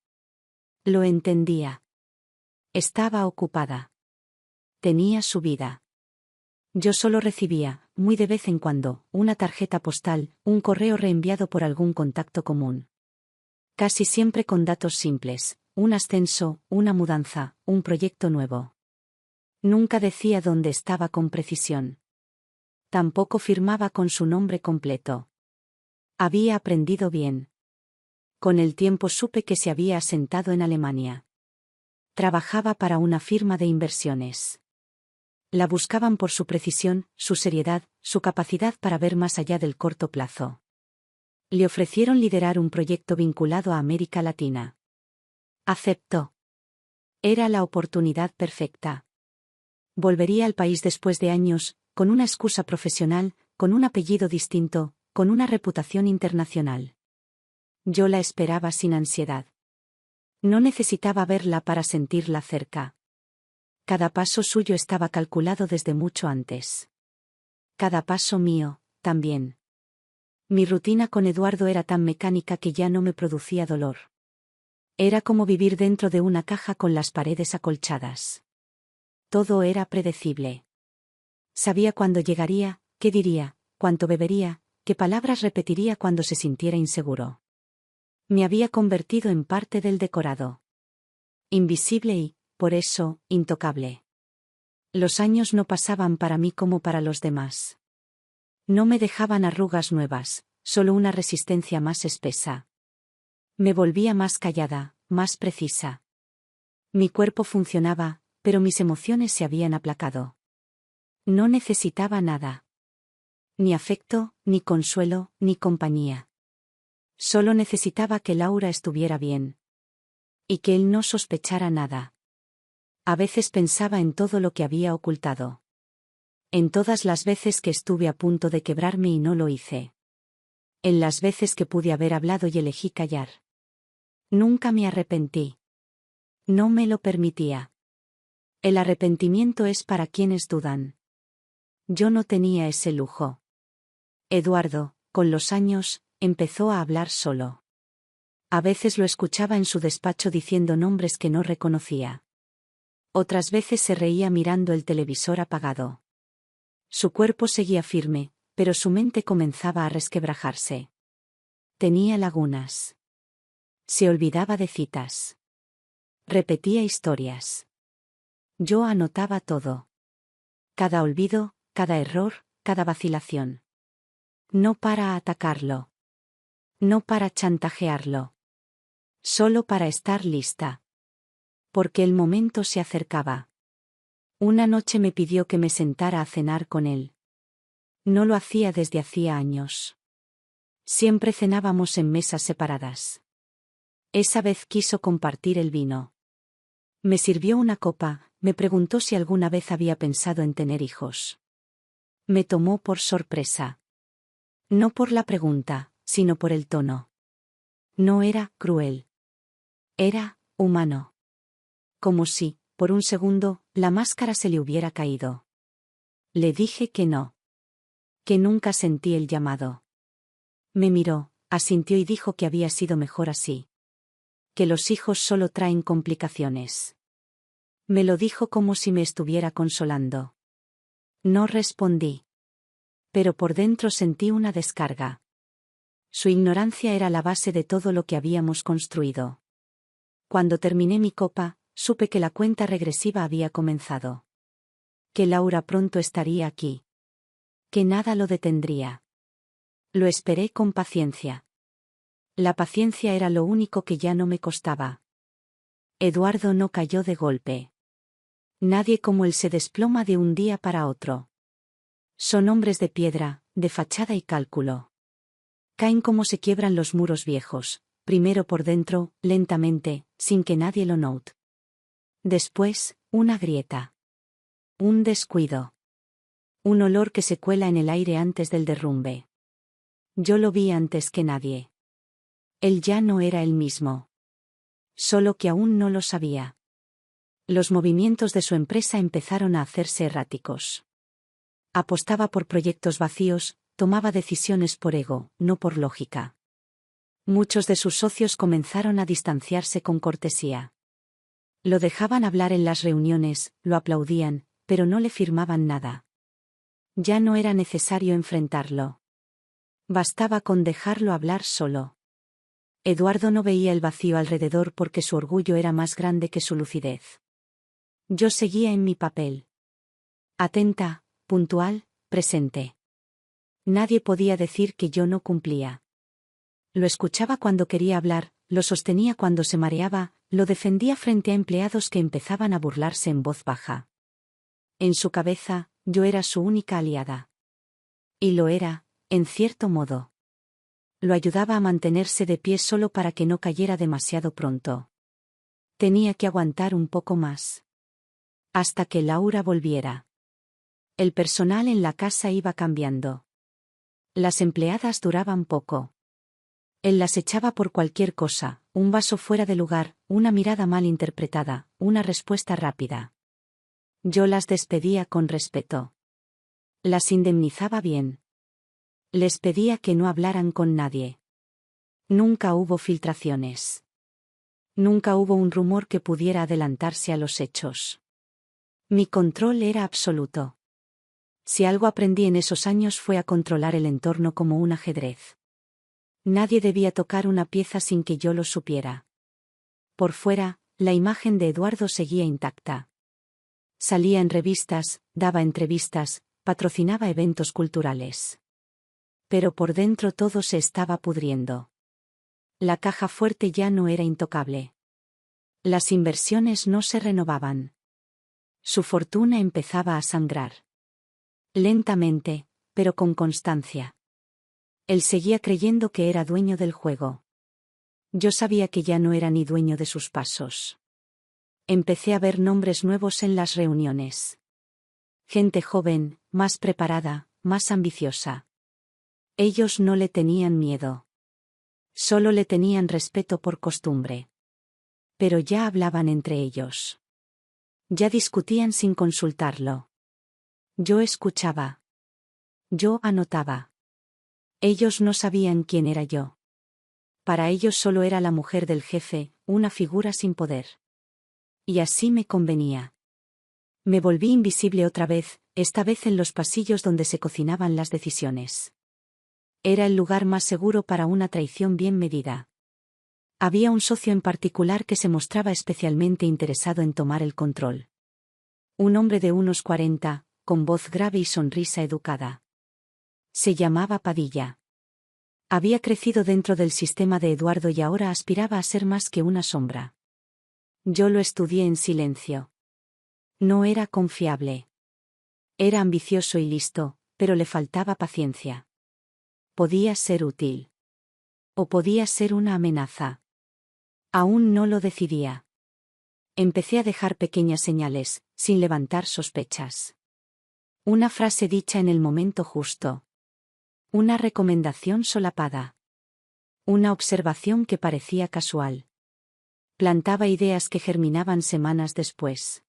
A: Lo entendía. Estaba ocupada. Tenía su vida. Yo solo recibía, muy de vez en cuando, una tarjeta postal, un correo reenviado por algún contacto común. Casi siempre con datos simples, un ascenso, una mudanza, un proyecto nuevo. Nunca decía dónde estaba con precisión. Tampoco firmaba con su nombre completo. Había aprendido bien. Con el tiempo supe que se había asentado en Alemania. Trabajaba para una firma de inversiones. La buscaban por su precisión, su seriedad, su capacidad para ver más allá del corto plazo. Le ofrecieron liderar un proyecto vinculado a América Latina. Aceptó. Era la oportunidad perfecta. Volvería al país después de años, con una excusa profesional, con un apellido distinto, con una reputación internacional. Yo la esperaba sin ansiedad. No necesitaba verla para sentirla cerca. Cada paso suyo estaba calculado desde mucho antes. Cada paso mío, también. Mi rutina con Eduardo era tan mecánica que ya no me producía dolor. Era como vivir dentro de una caja con las paredes acolchadas. Todo era predecible. Sabía cuándo llegaría, qué diría, cuánto bebería, qué palabras repetiría cuando se sintiera inseguro. Me había convertido en parte del decorado. Invisible y, por eso, intocable. Los años no pasaban para mí como para los demás. No me dejaban arrugas nuevas, solo una resistencia más espesa. Me volvía más callada, más precisa. Mi cuerpo funcionaba, pero mis emociones se habían aplacado. No necesitaba nada. Ni afecto, ni consuelo, ni compañía. Solo necesitaba que Laura estuviera bien. Y que él no sospechara nada. A veces pensaba en todo lo que había ocultado. En todas las veces que estuve a punto de quebrarme y no lo hice. En las veces que pude haber hablado y elegí callar. Nunca me arrepentí. No me lo permitía. El arrepentimiento es para quienes dudan. Yo no tenía ese lujo. Eduardo, con los años, empezó a hablar solo. A veces lo escuchaba en su despacho diciendo nombres que no reconocía. Otras veces se reía mirando el televisor apagado. Su cuerpo seguía firme, pero su mente comenzaba a resquebrajarse. Tenía lagunas. Se olvidaba de citas. Repetía historias. Yo anotaba todo. Cada olvido, cada error, cada vacilación. No para atacarlo. No para chantajearlo. Solo para estar lista. Porque el momento se acercaba. Una noche me pidió que me sentara a cenar con él. No lo hacía desde hacía años. Siempre cenábamos en mesas separadas. Esa vez quiso compartir el vino. Me sirvió una copa, me preguntó si alguna vez había pensado en tener hijos. Me tomó por sorpresa. No por la pregunta, sino por el tono. No era cruel. Era humano. Como si, por un segundo, la máscara se le hubiera caído. Le dije que no. Que nunca sentí el llamado. Me miró, asintió y dijo que había sido mejor así. Que los hijos solo traen complicaciones. Me lo dijo como si me estuviera consolando. No respondí. Pero por dentro sentí una descarga. Su ignorancia era la base de todo lo que habíamos construido. Cuando terminé mi copa, supe que la cuenta regresiva había comenzado. Que Laura pronto estaría aquí. Que nada lo detendría. Lo esperé con paciencia. La paciencia era lo único que ya no me costaba. Eduardo no cayó de golpe. Nadie como él se desploma de un día para otro. Son hombres de piedra, de fachada y cálculo. Caen como se quiebran los muros viejos, primero por dentro, lentamente, sin que nadie lo note. Después, una grieta. Un descuido. Un olor que se cuela en el aire antes del derrumbe. Yo lo vi antes que nadie. Él ya no era el mismo. Solo que aún no lo sabía. Los movimientos de su empresa empezaron a hacerse erráticos. Apostaba por proyectos vacíos, tomaba decisiones por ego, no por lógica. Muchos de sus socios comenzaron a distanciarse con cortesía. Lo dejaban hablar en las reuniones, lo aplaudían, pero no le firmaban nada. Ya no era necesario enfrentarlo. Bastaba con dejarlo hablar solo. Eduardo no veía el vacío alrededor porque su orgullo era más grande que su lucidez. Yo seguía en mi papel. Atenta, puntual, presente. Nadie podía decir que yo no cumplía. Lo escuchaba cuando quería hablar, lo sostenía cuando se mareaba, lo defendía frente a empleados que empezaban a burlarse en voz baja. En su cabeza, yo era su única aliada. Y lo era, en cierto modo. Lo ayudaba a mantenerse de pie solo para que no cayera demasiado pronto. Tenía que aguantar un poco más. Hasta que Laura volviera. El personal en la casa iba cambiando. Las empleadas duraban poco. Él las echaba por cualquier cosa, un vaso fuera de lugar, una mirada mal interpretada, una respuesta rápida. Yo las despedía con respeto. Las indemnizaba bien. Les pedía que no hablaran con nadie. Nunca hubo filtraciones. Nunca hubo un rumor que pudiera adelantarse a los hechos. Mi control era absoluto. Si algo aprendí en esos años fue a controlar el entorno como un ajedrez. Nadie debía tocar una pieza sin que yo lo supiera. Por fuera, la imagen de Eduardo seguía intacta. Salía en revistas, daba entrevistas, patrocinaba eventos culturales. Pero por dentro todo se estaba pudriendo. La caja fuerte ya no era intocable. Las inversiones no se renovaban. Su fortuna empezaba a sangrar. Lentamente, pero con constancia. Él seguía creyendo que era dueño del juego. Yo sabía que ya no era ni dueño de sus pasos. Empecé a ver nombres nuevos en las reuniones. Gente joven, más preparada, más ambiciosa. Ellos no le tenían miedo. Solo le tenían respeto por costumbre. Pero ya hablaban entre ellos. Ya discutían sin consultarlo. Yo escuchaba. Yo anotaba. Ellos no sabían quién era yo. Para ellos solo era la mujer del jefe, una figura sin poder. Y así me convenía. Me volví invisible otra vez, esta vez en los pasillos donde se cocinaban las decisiones. Era el lugar más seguro para una traición bien medida. Había un socio en particular que se mostraba especialmente interesado en tomar el control. Un hombre de unos 40, con voz grave y sonrisa educada. Se llamaba Padilla. Había crecido dentro del sistema de Eduardo y ahora aspiraba a ser más que una sombra. Yo lo estudié en silencio. No era confiable. Era ambicioso y listo, pero le faltaba paciencia. Podía ser útil. O podía ser una amenaza. Aún no lo decidía. Empecé a dejar pequeñas señales, sin levantar sospechas. Una frase dicha en el momento justo. Una recomendación solapada. Una observación que parecía casual. Plantaba ideas que germinaban semanas después.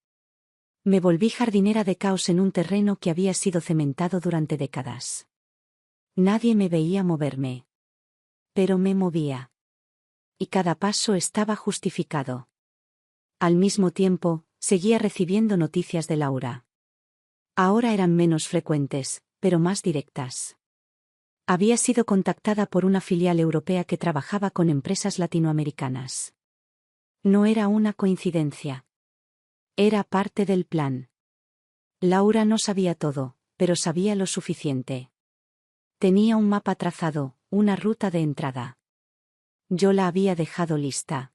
A: Me volví jardinera de caos en un terreno que había sido cementado durante décadas. Nadie me veía moverme. Pero me movía. Y cada paso estaba justificado. Al mismo tiempo, seguía recibiendo noticias de Laura. Ahora eran menos frecuentes, pero más directas. Había sido contactada por una filial europea que trabajaba con empresas latinoamericanas. No era una coincidencia. Era parte del plan. Laura no sabía todo, pero sabía lo suficiente. Tenía un mapa trazado, una ruta de entrada. Yo la había dejado lista.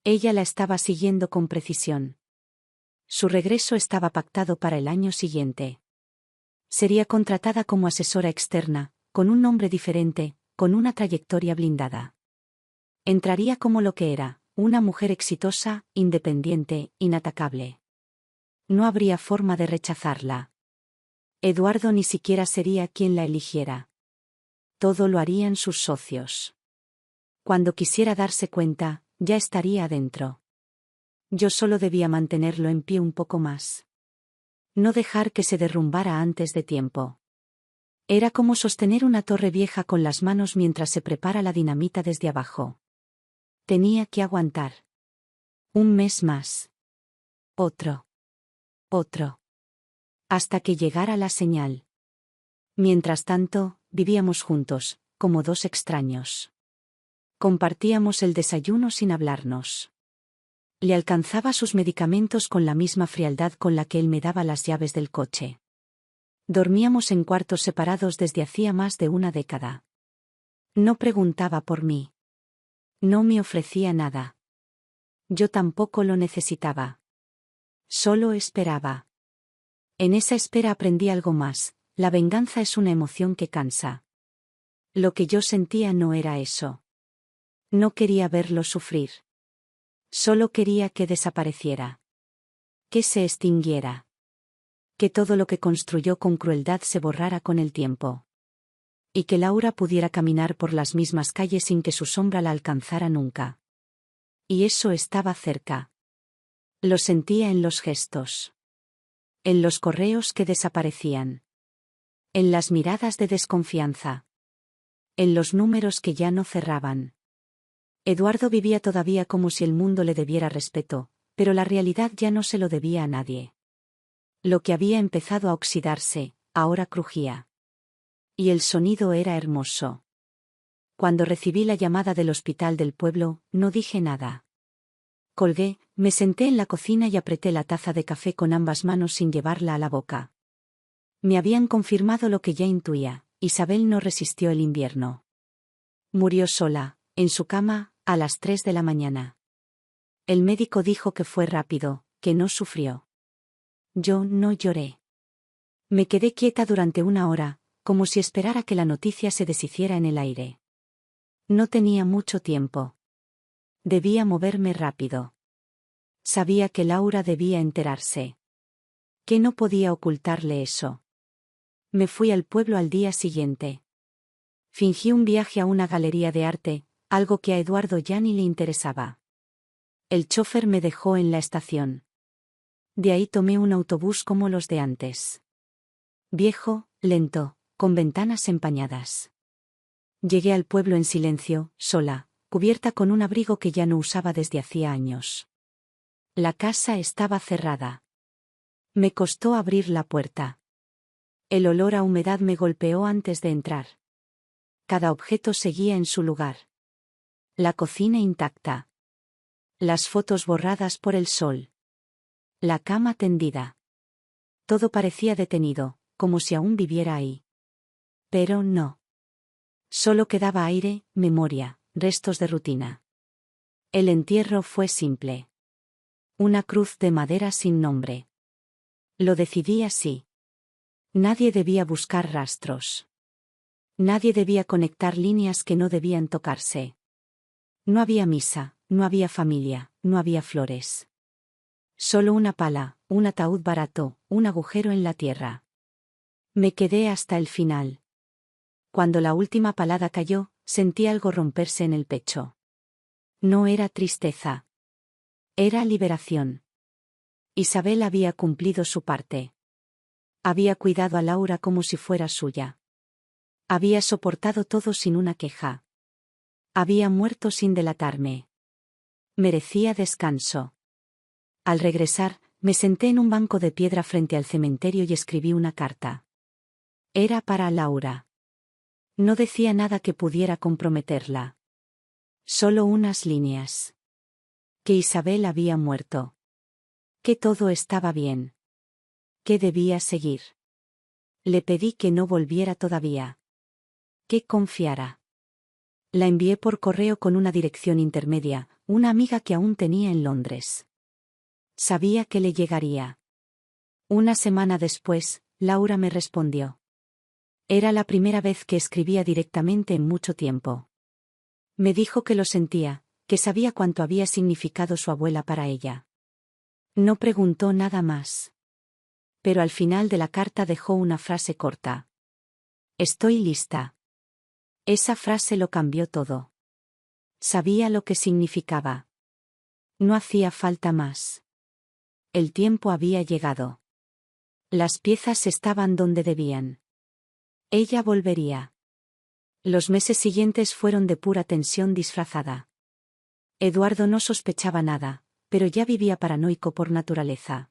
A: Ella la estaba siguiendo con precisión. Su regreso estaba pactado para el año siguiente. Sería contratada como asesora externa, con un nombre diferente, con una trayectoria blindada. Entraría como lo que era, una mujer exitosa, independiente, inatacable. No habría forma de rechazarla. Eduardo ni siquiera sería quien la eligiera. Todo lo harían sus socios. Cuando quisiera darse cuenta, ya estaría adentro. Yo solo debía mantenerlo en pie un poco más. No dejar que se derrumbara antes de tiempo. Era como sostener una torre vieja con las manos mientras se prepara la dinamita desde abajo. Tenía que aguantar. Un mes más. Otro. Otro. Hasta que llegara la señal. Mientras tanto, vivíamos juntos, como dos extraños. Compartíamos el desayuno sin hablarnos. Le alcanzaba sus medicamentos con la misma frialdad con la que él me daba las llaves del coche. Dormíamos en cuartos separados desde hacía más de una década. No preguntaba por mí. No me ofrecía nada. Yo tampoco lo necesitaba. Solo esperaba. En esa espera aprendí algo más: la venganza es una emoción que cansa. Lo que yo sentía no era eso. No quería verlo sufrir. Solo quería que desapareciera. Que se extinguiera. Que todo lo que construyó con crueldad se borrara con el tiempo. Y que Laura pudiera caminar por las mismas calles sin que su sombra la alcanzara nunca. Y eso estaba cerca. Lo sentía en los gestos. En los correos que desaparecían. En las miradas de desconfianza. En los números que ya no cerraban. Eduardo vivía todavía como si el mundo le debiera respeto, pero la realidad ya no se lo debía a nadie. Lo que había empezado a oxidarse, ahora crujía. Y el sonido era hermoso. Cuando recibí la llamada del hospital del pueblo, no dije nada. Colgué, me senté en la cocina y apreté la taza de café con ambas manos sin llevarla a la boca. Me habían confirmado lo que ya intuía: Isabel no resistió el invierno. Murió sola, en su cama, a las 3 de la mañana. El médico dijo que fue rápido, que no sufrió. Yo no lloré. Me quedé quieta durante una hora, como si esperara que la noticia se deshiciera en el aire. No tenía mucho tiempo. Debía moverme rápido. Sabía que Laura debía enterarse. Que no podía ocultarle eso. Me fui al pueblo al día siguiente. Fingí un viaje a una galería de arte, algo que a Eduardo ya ni le interesaba. El chofer me dejó en la estación. De ahí tomé un autobús como los de antes. Viejo, lento, con ventanas empañadas. Llegué al pueblo en silencio, sola, cubierta con un abrigo que ya no usaba desde hacía años. La casa estaba cerrada. Me costó abrir la puerta. El olor a humedad me golpeó antes de entrar. Cada objeto seguía en su lugar. La cocina intacta. Las fotos borradas por el sol. La cama tendida. Todo parecía detenido, como si aún viviera ahí. Pero no. Solo quedaba aire, memoria, restos de rutina. El entierro fue simple. Una cruz de madera sin nombre. Lo decidí así. Nadie debía buscar rastros. Nadie debía conectar líneas que no debían tocarse. No había misa, no había familia, no había flores. Solo una pala, un ataúd barato, un agujero en la tierra. Me quedé hasta el final. Cuando la última palada cayó, sentí algo romperse en el pecho. No era tristeza. Era liberación. Isabel había cumplido su parte. Había cuidado a Laura como si fuera suya. Había soportado todo sin una queja. Había muerto sin delatarme. Merecía descanso. Al regresar, me senté en un banco de piedra frente al cementerio y escribí una carta. Era para Laura. No decía nada que pudiera comprometerla. Solo unas líneas. Que Isabel había muerto. Que todo estaba bien. Que debía seguir. Le pedí que no volviera todavía. Que confiara. La envié por correo con una dirección intermedia, una amiga que aún tenía en Londres. Sabía que le llegaría. Una semana después, Laura me respondió. Era la primera vez que escribía directamente en mucho tiempo. Me dijo que lo sentía, que sabía cuánto había significado su abuela para ella. No preguntó nada más. Pero al final de la carta dejó una frase corta. Estoy lista. Esa frase lo cambió todo. Sabía lo que significaba. No hacía falta más. El tiempo había llegado. Las piezas estaban donde debían. Ella volvería. Los meses siguientes fueron de pura tensión disfrazada. Eduardo no sospechaba nada, pero ya vivía paranoico por naturaleza.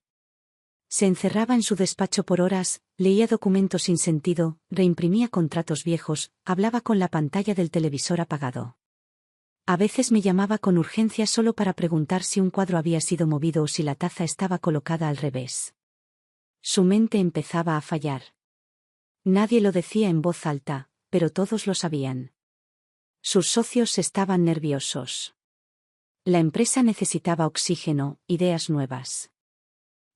A: Se encerraba en su despacho por horas, leía documentos sin sentido, reimprimía contratos viejos, hablaba con la pantalla del televisor apagado. A veces me llamaba con urgencia solo para preguntar si un cuadro había sido movido o si la taza estaba colocada al revés. Su mente empezaba a fallar. Nadie lo decía en voz alta, pero todos lo sabían. Sus socios estaban nerviosos. La empresa necesitaba oxígeno, ideas nuevas.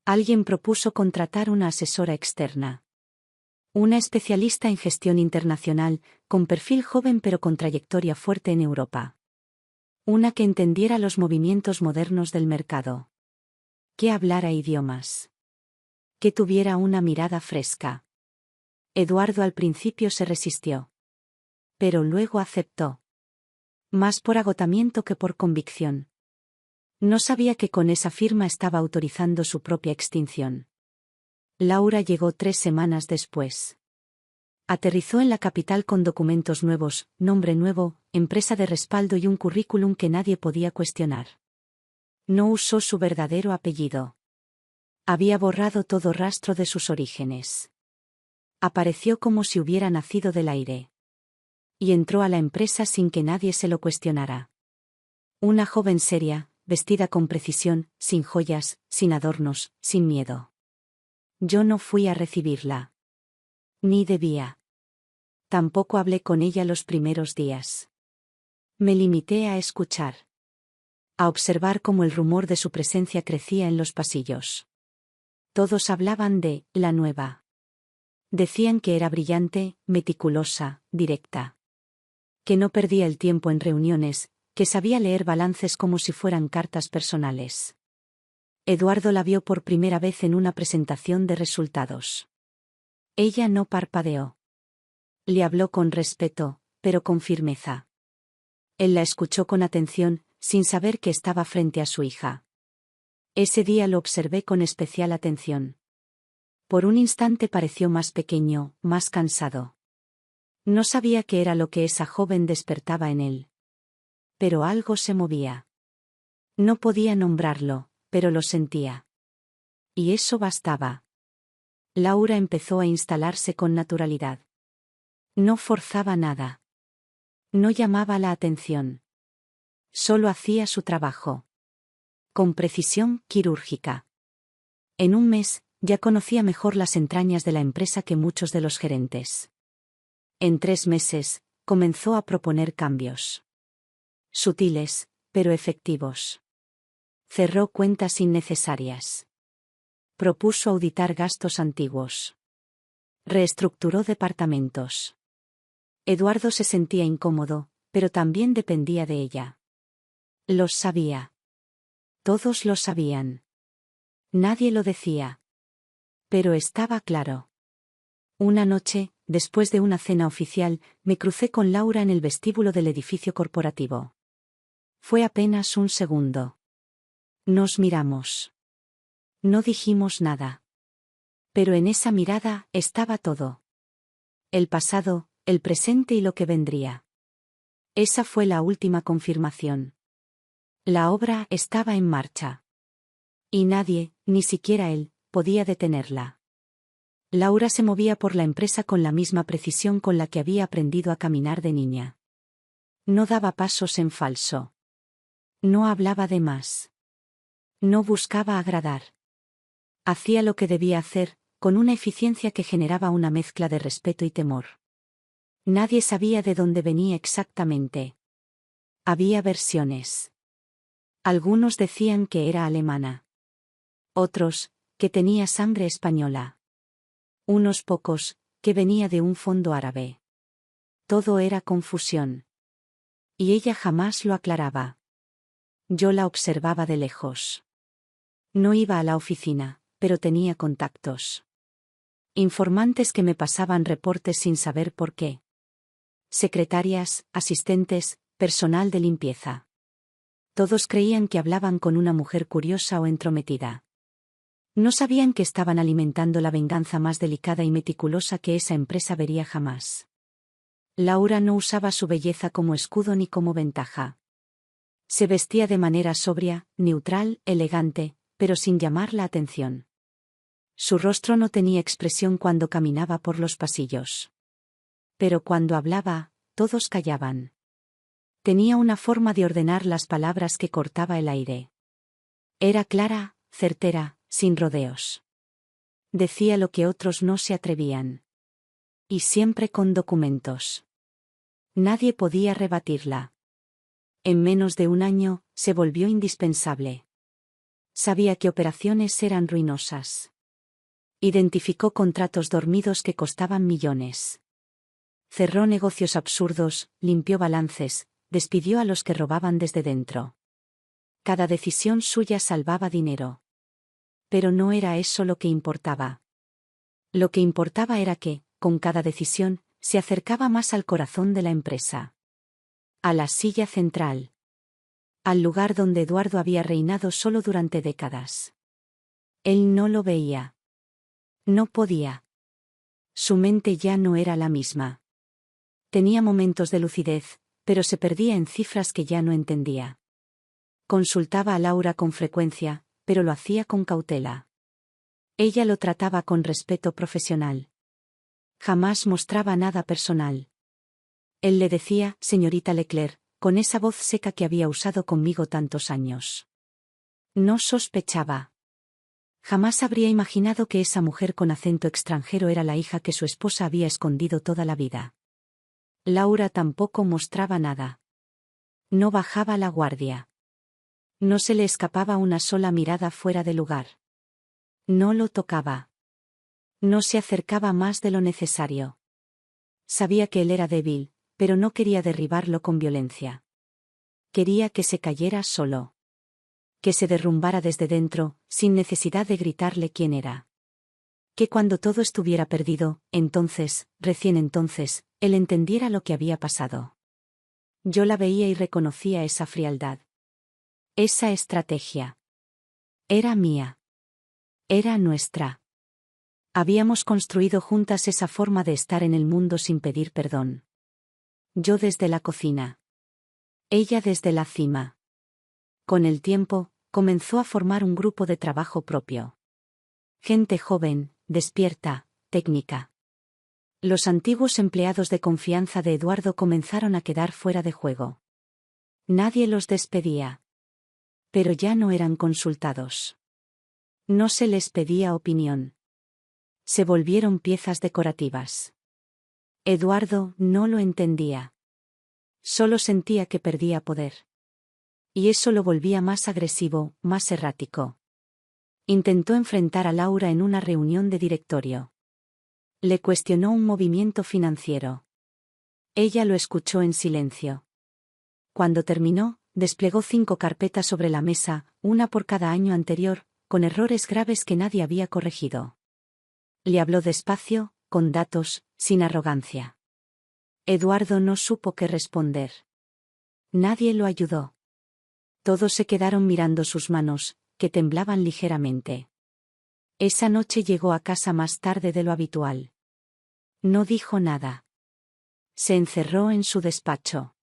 A: Alguien propuso contratar una asesora externa. Una especialista en gestión internacional, con perfil joven pero con trayectoria fuerte en Europa. Una que entendiera los movimientos modernos del mercado. Que hablara idiomas. Que tuviera una mirada fresca. Eduardo al principio se resistió. Pero luego aceptó. Más por agotamiento que por convicción. No sabía que con esa firma estaba autorizando su propia extinción. Laura llegó 3 semanas después. Aterrizó en la capital con documentos nuevos, nombre nuevo, empresa de respaldo y un currículum que nadie podía cuestionar. No usó su verdadero apellido. Había borrado todo rastro de sus orígenes. Apareció como si hubiera nacido del aire. Y entró a la empresa sin que nadie se lo cuestionara. Una joven seria, vestida con precisión, sin joyas, sin adornos, sin miedo. Yo no fui a recibirla. Ni debía. Tampoco hablé con ella los primeros días. Me limité a escuchar. A observar cómo el rumor de su presencia crecía en los pasillos. Todos hablaban de la nueva. Decían que era brillante, meticulosa, directa. Que no perdía el tiempo en reuniones, que sabía leer balances como si fueran cartas personales. Eduardo la vio por primera vez en una presentación de resultados. Ella no parpadeó. Le habló con respeto, pero con firmeza. Él la escuchó con atención, sin saber que estaba frente a su hija. Ese día lo observé con especial atención. Por un instante pareció más pequeño, más cansado. No sabía qué era lo que esa joven despertaba en él. Pero algo se movía. No podía nombrarlo, pero lo sentía. Y eso bastaba. Laura empezó a instalarse con naturalidad. No forzaba nada. No llamaba la atención. Solo hacía su trabajo. Con precisión quirúrgica. En un mes, ya conocía mejor las entrañas de la empresa que muchos de los gerentes. En 3 meses, comenzó a proponer cambios. Sutiles, pero efectivos. Cerró cuentas innecesarias. Propuso auditar gastos antiguos. Reestructuró departamentos. Eduardo se sentía incómodo, pero también dependía de ella. Los sabía. Todos lo sabían. Nadie lo decía. Pero estaba claro. Una noche, después de una cena oficial, me crucé con Laura en el vestíbulo del edificio corporativo. Fue apenas un segundo. Nos miramos. No dijimos nada. Pero en esa mirada estaba todo. El pasado, el presente y lo que vendría. Esa fue la última confirmación. La obra estaba en marcha. Y nadie, ni siquiera él, podía detenerla. Laura se movía por la empresa con la misma precisión con la que había aprendido a caminar de niña. No daba pasos en falso. No hablaba de más. No buscaba agradar. Hacía lo que debía hacer, con una eficiencia que generaba una mezcla de respeto y temor. Nadie sabía de dónde venía exactamente. Había versiones. Algunos decían que era alemana. Otros, que tenía sangre española. Unos pocos, que venía de un fondo árabe. Todo era confusión. Y ella jamás lo aclaraba. Yo la observaba de lejos. No iba a la oficina, pero tenía contactos. Informantes que me pasaban reportes sin saber por qué. Secretarias, asistentes, personal de limpieza. Todos creían que hablaban con una mujer curiosa o entrometida. No sabían que estaban alimentando la venganza más delicada y meticulosa que esa empresa vería jamás. Laura no usaba su belleza como escudo ni como ventaja. Se vestía de manera sobria, neutral, elegante, pero sin llamar la atención. Su rostro no tenía expresión cuando caminaba por los pasillos. Pero cuando hablaba, todos callaban. Tenía una forma de ordenar las palabras que cortaba el aire. Era clara, certera, sin rodeos. Decía lo que otros no se atrevían. Y siempre con documentos. Nadie podía rebatirla. En menos de un año, se volvió indispensable. Sabía que operaciones eran ruinosas. Identificó contratos dormidos que costaban millones. Cerró negocios absurdos, limpió balances, despidió a los que robaban desde dentro. Cada decisión suya salvaba dinero. Pero no era eso lo que importaba. Lo que importaba era que, con cada decisión, se acercaba más al corazón de la empresa. A la silla central. Al lugar donde Eduardo había reinado solo durante décadas. Él no lo veía. No podía. Su mente ya no era la misma. Tenía momentos de lucidez, pero se perdía en cifras que ya no entendía. Consultaba a Laura con frecuencia, pero lo hacía con cautela. Ella lo trataba con respeto profesional. Jamás mostraba nada personal. Él le decía, señorita Leclerc, con esa voz seca que había usado conmigo tantos años. No sospechaba. Jamás habría imaginado que esa mujer con acento extranjero era la hija que su esposa había escondido toda la vida. Laura tampoco mostraba nada. No bajaba la guardia. No se le escapaba una sola mirada fuera de lugar. No lo tocaba. No se acercaba más de lo necesario. Sabía que él era débil, pero no quería derribarlo con violencia. Quería que se cayera solo. Que se derrumbara desde dentro, sin necesidad de gritarle quién era. Que cuando todo estuviera perdido, entonces, recién entonces, él entendiera lo que había pasado. Yo la veía y reconocía esa frialdad. Esa estrategia. Era mía. Era nuestra. Habíamos construido juntas esa forma de estar en el mundo sin pedir perdón. Yo desde la cocina. Ella desde la cima. Con el tiempo, comenzó a formar un grupo de trabajo propio. Gente joven, despierta, técnica. Los antiguos empleados de confianza de Eduardo comenzaron a quedar fuera de juego. Nadie los despedía. Pero ya no eran consultados. No se les pedía opinión. Se volvieron piezas decorativas. Eduardo no lo entendía. Solo sentía que perdía poder. Y eso lo volvía más agresivo, más errático. Intentó enfrentar a Laura en una reunión de directorio. Le cuestionó un movimiento financiero. Ella lo escuchó en silencio. Cuando terminó, desplegó 5 carpetas sobre la mesa, una por cada año anterior, con errores graves que nadie había corregido. Le habló despacio, con datos, sin arrogancia. Eduardo no supo qué responder. Nadie lo ayudó. Todos se quedaron mirando sus manos, que temblaban ligeramente. Esa noche llegó a casa más tarde de lo habitual. No dijo nada. Se encerró en su despacho.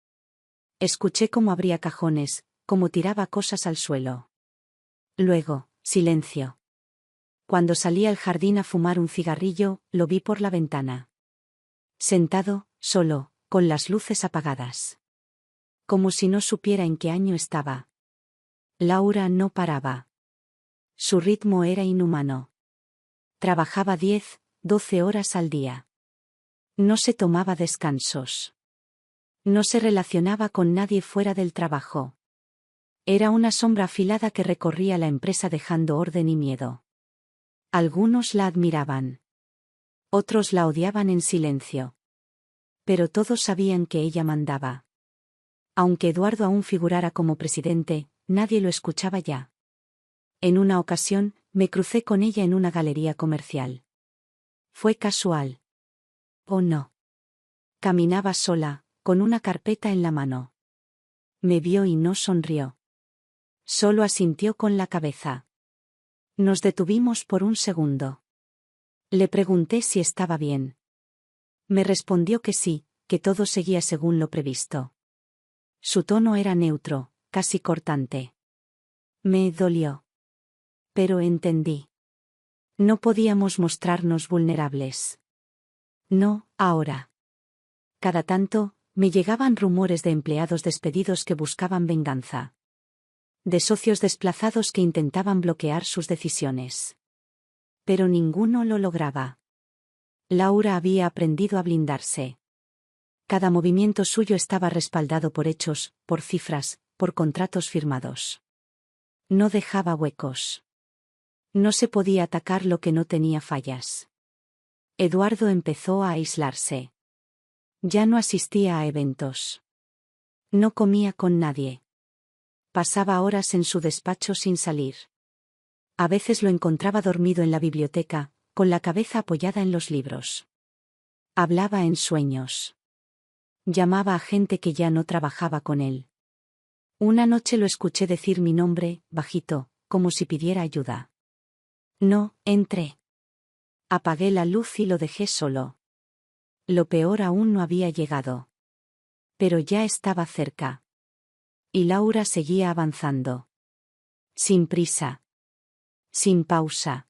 A: Escuché cómo abría cajones, cómo tiraba cosas al suelo. Luego, silencio. Cuando salí al jardín a fumar un cigarrillo, lo vi por la ventana. Sentado, solo, con las luces apagadas. Como si no supiera en qué año estaba. Laura no paraba. Su ritmo era inhumano. Trabajaba 10, 12 horas al día. No se tomaba descansos. No se relacionaba con nadie fuera del trabajo. Era una sombra afilada que recorría la empresa dejando orden y miedo. Algunos la admiraban. Otros la odiaban en silencio. Pero todos sabían que ella mandaba. Aunque Eduardo aún figurara como presidente, nadie lo escuchaba ya. En una ocasión, me crucé con ella en una galería comercial. Fue casual. ¿O no? Caminaba sola, con una carpeta en la mano. Me vio y no sonrió. Solo asintió con la cabeza. Nos detuvimos por un segundo. Le pregunté si estaba bien. Me respondió que sí, que todo seguía según lo previsto. Su tono era neutro, casi cortante. Me dolió. Pero entendí. No podíamos mostrarnos vulnerables. No, ahora. Cada tanto, me llegaban rumores de empleados despedidos que buscaban venganza. De socios desplazados que intentaban bloquear sus decisiones. Pero ninguno lo lograba. Laura había aprendido a blindarse. Cada movimiento suyo estaba respaldado por hechos, por cifras, por contratos firmados. No dejaba huecos. No se podía atacar lo que no tenía fallas. Eduardo empezó a aislarse. Ya no asistía a eventos. No comía con nadie. Pasaba horas en su despacho sin salir. A veces lo encontraba dormido en la biblioteca, con la cabeza apoyada en los libros. Hablaba en sueños. Llamaba a gente que ya no trabajaba con él. Una noche lo escuché decir mi nombre, bajito, como si pidiera ayuda. No, entré. Apagué la luz y lo dejé solo. Lo peor aún no había llegado. Pero ya estaba cerca. Y Laura seguía avanzando. Sin prisa. Sin pausa.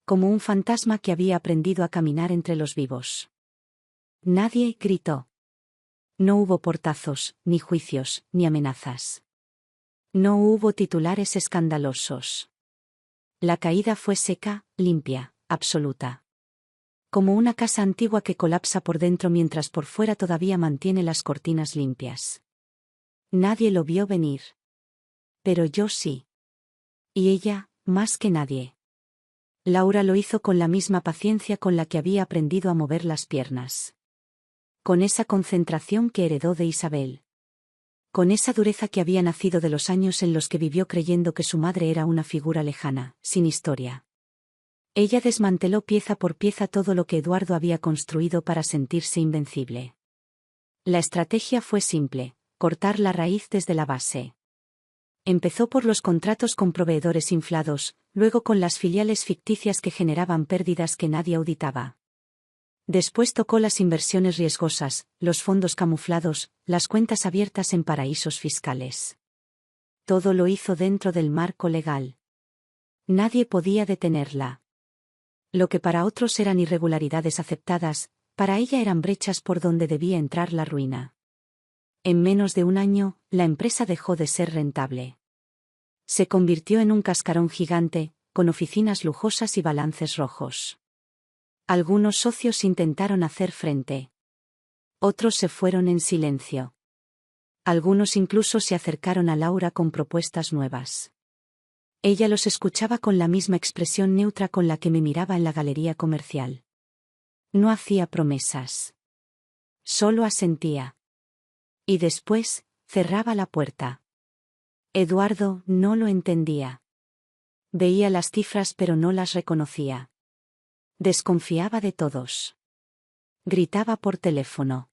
A: Como un fantasma que había aprendido a caminar entre los vivos. Nadie gritó. No hubo portazos, ni juicios, ni amenazas. No hubo titulares escandalosos. La caída fue seca, limpia, absoluta. Como una casa antigua que colapsa por dentro mientras por fuera todavía mantiene las cortinas limpias. Nadie lo vio venir. Pero yo sí. Y ella, más que nadie. Laura lo hizo con la misma paciencia con la que había aprendido a mover las piernas. Con esa concentración que heredó de Isabel. Con esa dureza que había nacido de los años en los que vivió creyendo que su madre era una figura lejana, sin historia. Ella desmanteló pieza por pieza todo lo que Eduardo había construido para sentirse invencible. La estrategia fue simple, cortar la raíz desde la base. Empezó por los contratos con proveedores inflados, luego con las filiales ficticias que generaban pérdidas que nadie auditaba. Después tocó las inversiones riesgosas, los fondos camuflados, las cuentas abiertas en paraísos fiscales. Todo lo hizo dentro del marco legal. Nadie podía detenerla. Lo que para otros eran irregularidades aceptadas, para ella eran brechas por donde debía entrar la ruina. En menos de un año, la empresa dejó de ser rentable. Se convirtió en un cascarón gigante, con oficinas lujosas y balances rojos. Algunos socios intentaron hacer frente. Otros se fueron en silencio. Algunos incluso se acercaron a Laura con propuestas nuevas. Ella los escuchaba con la misma expresión neutra con la que me miraba en la galería comercial. No hacía promesas. Solo asentía. Y después, cerraba la puerta. Eduardo no lo entendía. Veía las cifras pero no las reconocía. Desconfiaba de todos. Gritaba por teléfono.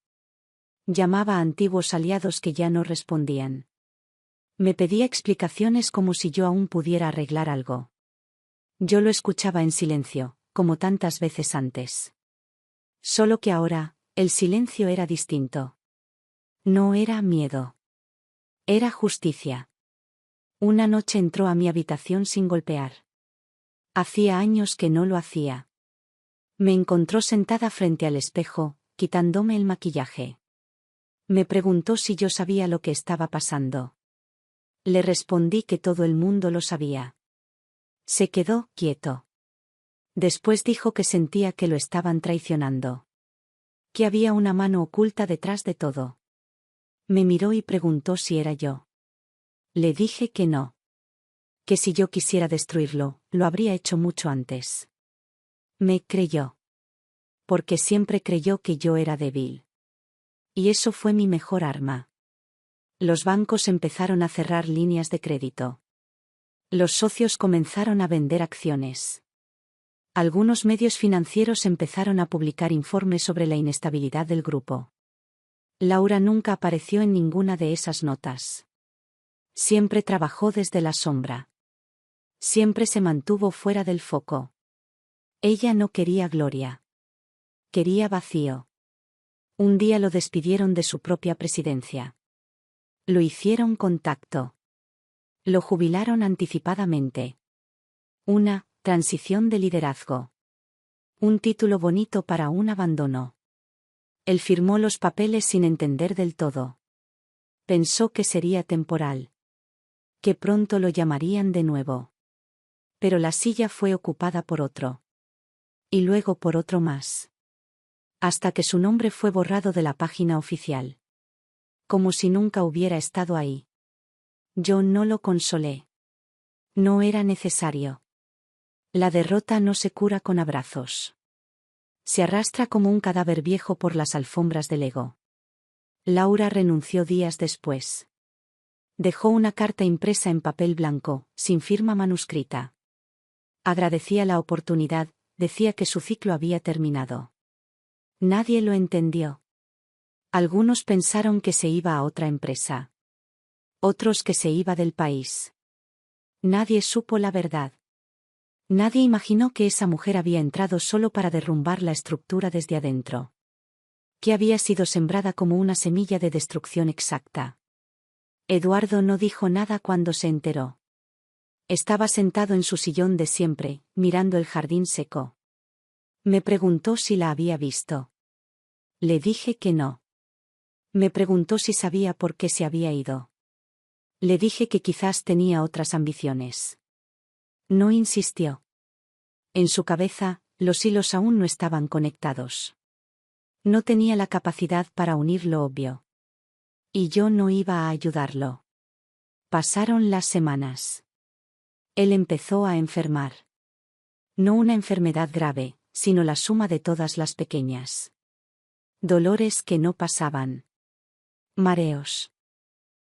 A: Llamaba a antiguos aliados que ya no respondían. Me pedía explicaciones como si yo aún pudiera arreglar algo. Yo lo escuchaba en silencio, como tantas veces antes. Solo que ahora, el silencio era distinto. No era miedo. Era justicia. Una noche entró a mi habitación sin golpear. Hacía años que no lo hacía. Me encontró sentada frente al espejo, quitándome el maquillaje. Me preguntó si yo sabía lo que estaba pasando. Le respondí que todo el mundo lo sabía. Se quedó quieto. Después dijo que sentía que lo estaban traicionando. Que había una mano oculta detrás de todo. Me miró y preguntó si era yo. Le dije que no. Que si yo quisiera destruirlo, lo habría hecho mucho antes. Me creyó. Porque siempre creyó que yo era débil. Y eso fue mi mejor arma. Los bancos empezaron a cerrar líneas de crédito. Los socios comenzaron a vender acciones. Algunos medios financieros empezaron a publicar informes sobre la inestabilidad del grupo. Laura nunca apareció en ninguna de esas notas. Siempre trabajó desde la sombra. Siempre se mantuvo fuera del foco. Ella no quería gloria. Quería vacío. Un día lo despidieron de su propia presidencia. Lo hicieron con tacto. Lo jubilaron anticipadamente. Una transición de liderazgo. Un título bonito para un abandono. Él firmó los papeles sin entender del todo. Pensó que sería temporal. Que pronto lo llamarían de nuevo. Pero la silla fue ocupada por otro. Y luego por otro más. Hasta que su nombre fue borrado de la página oficial. Como si nunca hubiera estado ahí. Yo no lo consolé. No era necesario. La derrota no se cura con abrazos. Se arrastra como un cadáver viejo por las alfombras del ego. Laura renunció días después. Dejó una carta impresa en papel blanco, sin firma manuscrita. Agradecía la oportunidad, decía que su ciclo había terminado. Nadie lo entendió. Algunos pensaron que se iba a otra empresa. Otros que se iba del país. Nadie supo la verdad. Nadie imaginó que esa mujer había entrado solo para derrumbar la estructura desde adentro. Que había sido sembrada como una semilla de destrucción exacta. Eduardo no dijo nada cuando se enteró. Estaba sentado en su sillón de siempre, mirando el jardín seco. Me preguntó si la había visto. Le dije que no. Me preguntó si sabía por qué se había ido. Le dije que quizás tenía otras ambiciones. No insistió. En su cabeza, los hilos aún no estaban conectados. No tenía la capacidad para unir lo obvio. Y yo no iba a ayudarlo. Pasaron las semanas. Él empezó a enfermar. No una enfermedad grave, sino la suma de todas las pequeñas. Dolores que no pasaban. Mareos.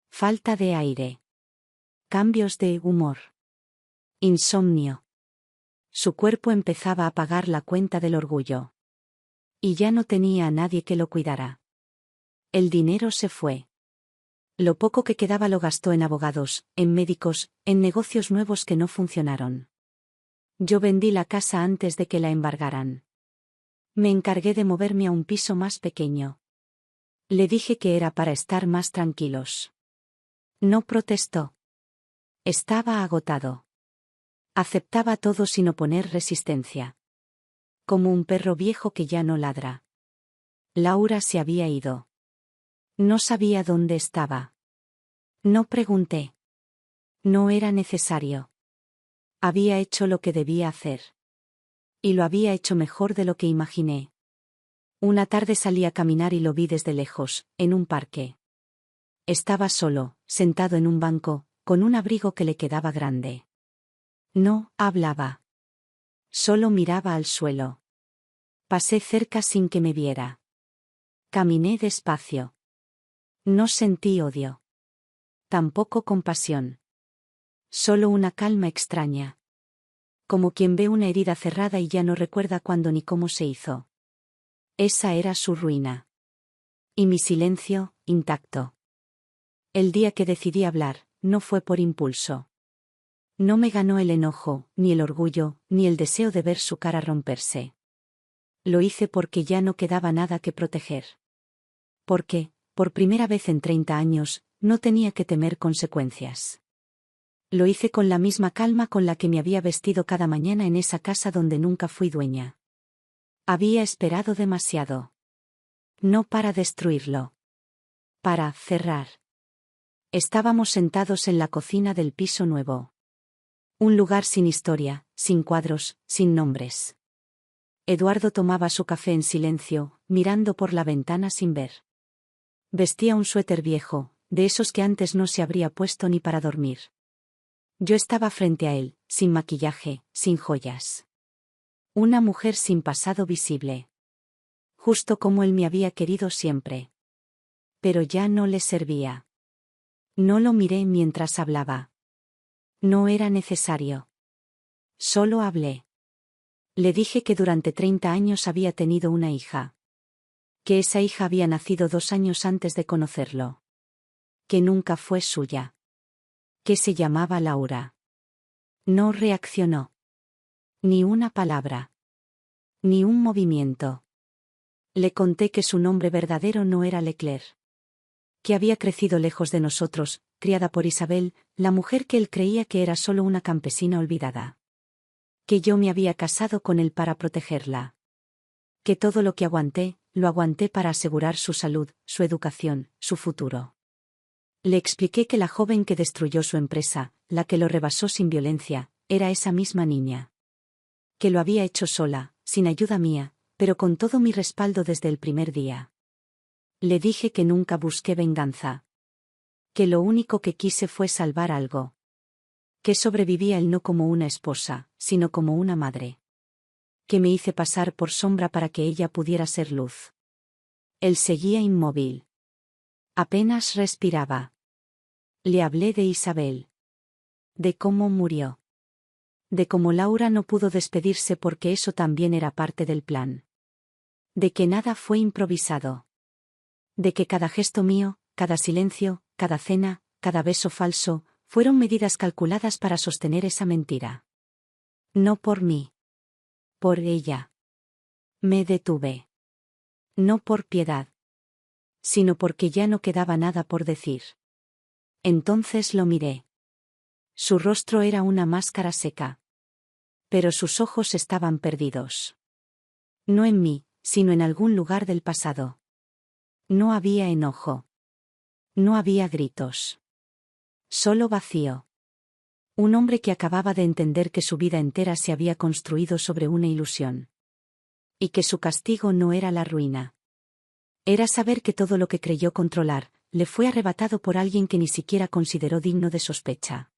A: Falta de aire. Cambios de humor. Insomnio. Su cuerpo empezaba a pagar la cuenta del orgullo. Y ya no tenía a nadie que lo cuidara. El dinero se fue. Lo poco que quedaba lo gastó en abogados, en médicos, en negocios nuevos que no funcionaron. Yo vendí la casa antes de que la embargaran. Me encargué de moverme a un piso más pequeño. Le dije que era para estar más tranquilos. No protestó. Estaba agotado. Aceptaba todo sin oponer resistencia. Como un perro viejo que ya no ladra. Laura se había ido. No sabía dónde estaba. No pregunté. No era necesario. Había hecho lo que debía hacer. Y lo había hecho mejor de lo que imaginé. Una tarde salí a caminar y lo vi desde lejos, en un parque. Estaba solo, sentado en un banco, con un abrigo que le quedaba grande. No hablaba. Solo miraba al suelo. Pasé cerca sin que me viera. Caminé despacio. No sentí odio. Tampoco compasión. Solo una calma extraña. Como quien ve una herida cerrada y ya no recuerda cuándo ni cómo se hizo. Esa era su ruina. Y mi silencio, intacto. El día que decidí hablar, no fue por impulso. No me ganó el enojo, ni el orgullo, ni el deseo de ver su cara romperse. Lo hice porque ya no quedaba nada que proteger. Porque, por primera vez en 30 años, no tenía que temer consecuencias. Lo hice con la misma calma con la que me había vestido cada mañana en esa casa donde nunca fui dueña. Había esperado demasiado. No para destruirlo. Para cerrar. Estábamos sentados en la cocina del piso nuevo. Un lugar sin historia, sin cuadros, sin nombres. Eduardo tomaba su café en silencio, mirando por la ventana sin ver. Vestía un suéter viejo, de esos que antes no se habría puesto ni para dormir. Yo estaba frente a él, sin maquillaje, sin joyas. Una mujer sin pasado visible. Justo como él me había querido siempre. Pero ya no le servía. No lo miré mientras hablaba. No era necesario. Solo hablé. Le dije que durante 30 años había tenido una hija. Que esa hija había nacido 2 años antes de conocerlo. Que nunca fue suya. Que se llamaba Laura. No reaccionó. Ni una palabra. Ni un movimiento. Le conté que su nombre verdadero no era Leclerc. Que había crecido lejos de nosotros, criada por Isabel, la mujer que él creía que era solo una campesina olvidada. Que yo me había casado con él para protegerla. Que todo lo que aguanté, lo aguanté para asegurar su salud, su educación, su futuro. Le expliqué que la joven que destruyó su empresa, la que lo rebasó sin violencia, era esa misma niña. Que lo había hecho sola, sin ayuda mía, pero con todo mi respaldo desde el primer día. Le dije que nunca busqué venganza. Que lo único que quise fue salvar algo. Que sobrevivía él no como una esposa, sino como una madre. Que me hice pasar por sombra para que ella pudiera ser luz. Él seguía inmóvil. Apenas respiraba. Le hablé de Isabel. De cómo murió. De cómo Laura no pudo despedirse porque eso también era parte del plan. De que nada fue improvisado. De que cada gesto mío, cada silencio, cada cena, cada beso falso, fueron medidas calculadas para sostener esa mentira. No por mí. Por ella. Me detuve. No por piedad. Sino porque ya no quedaba nada por decir. Entonces lo miré. Su rostro era una máscara seca. Pero sus ojos estaban perdidos. No en mí, sino en algún lugar del pasado. No había enojo. No había gritos. Solo vacío. Un hombre que acababa de entender que su vida entera se había construido sobre una ilusión. Y que su castigo no era la ruina. Era saber que todo lo que creyó controlar, le fue arrebatado por alguien que ni siquiera consideró digno de sospecha.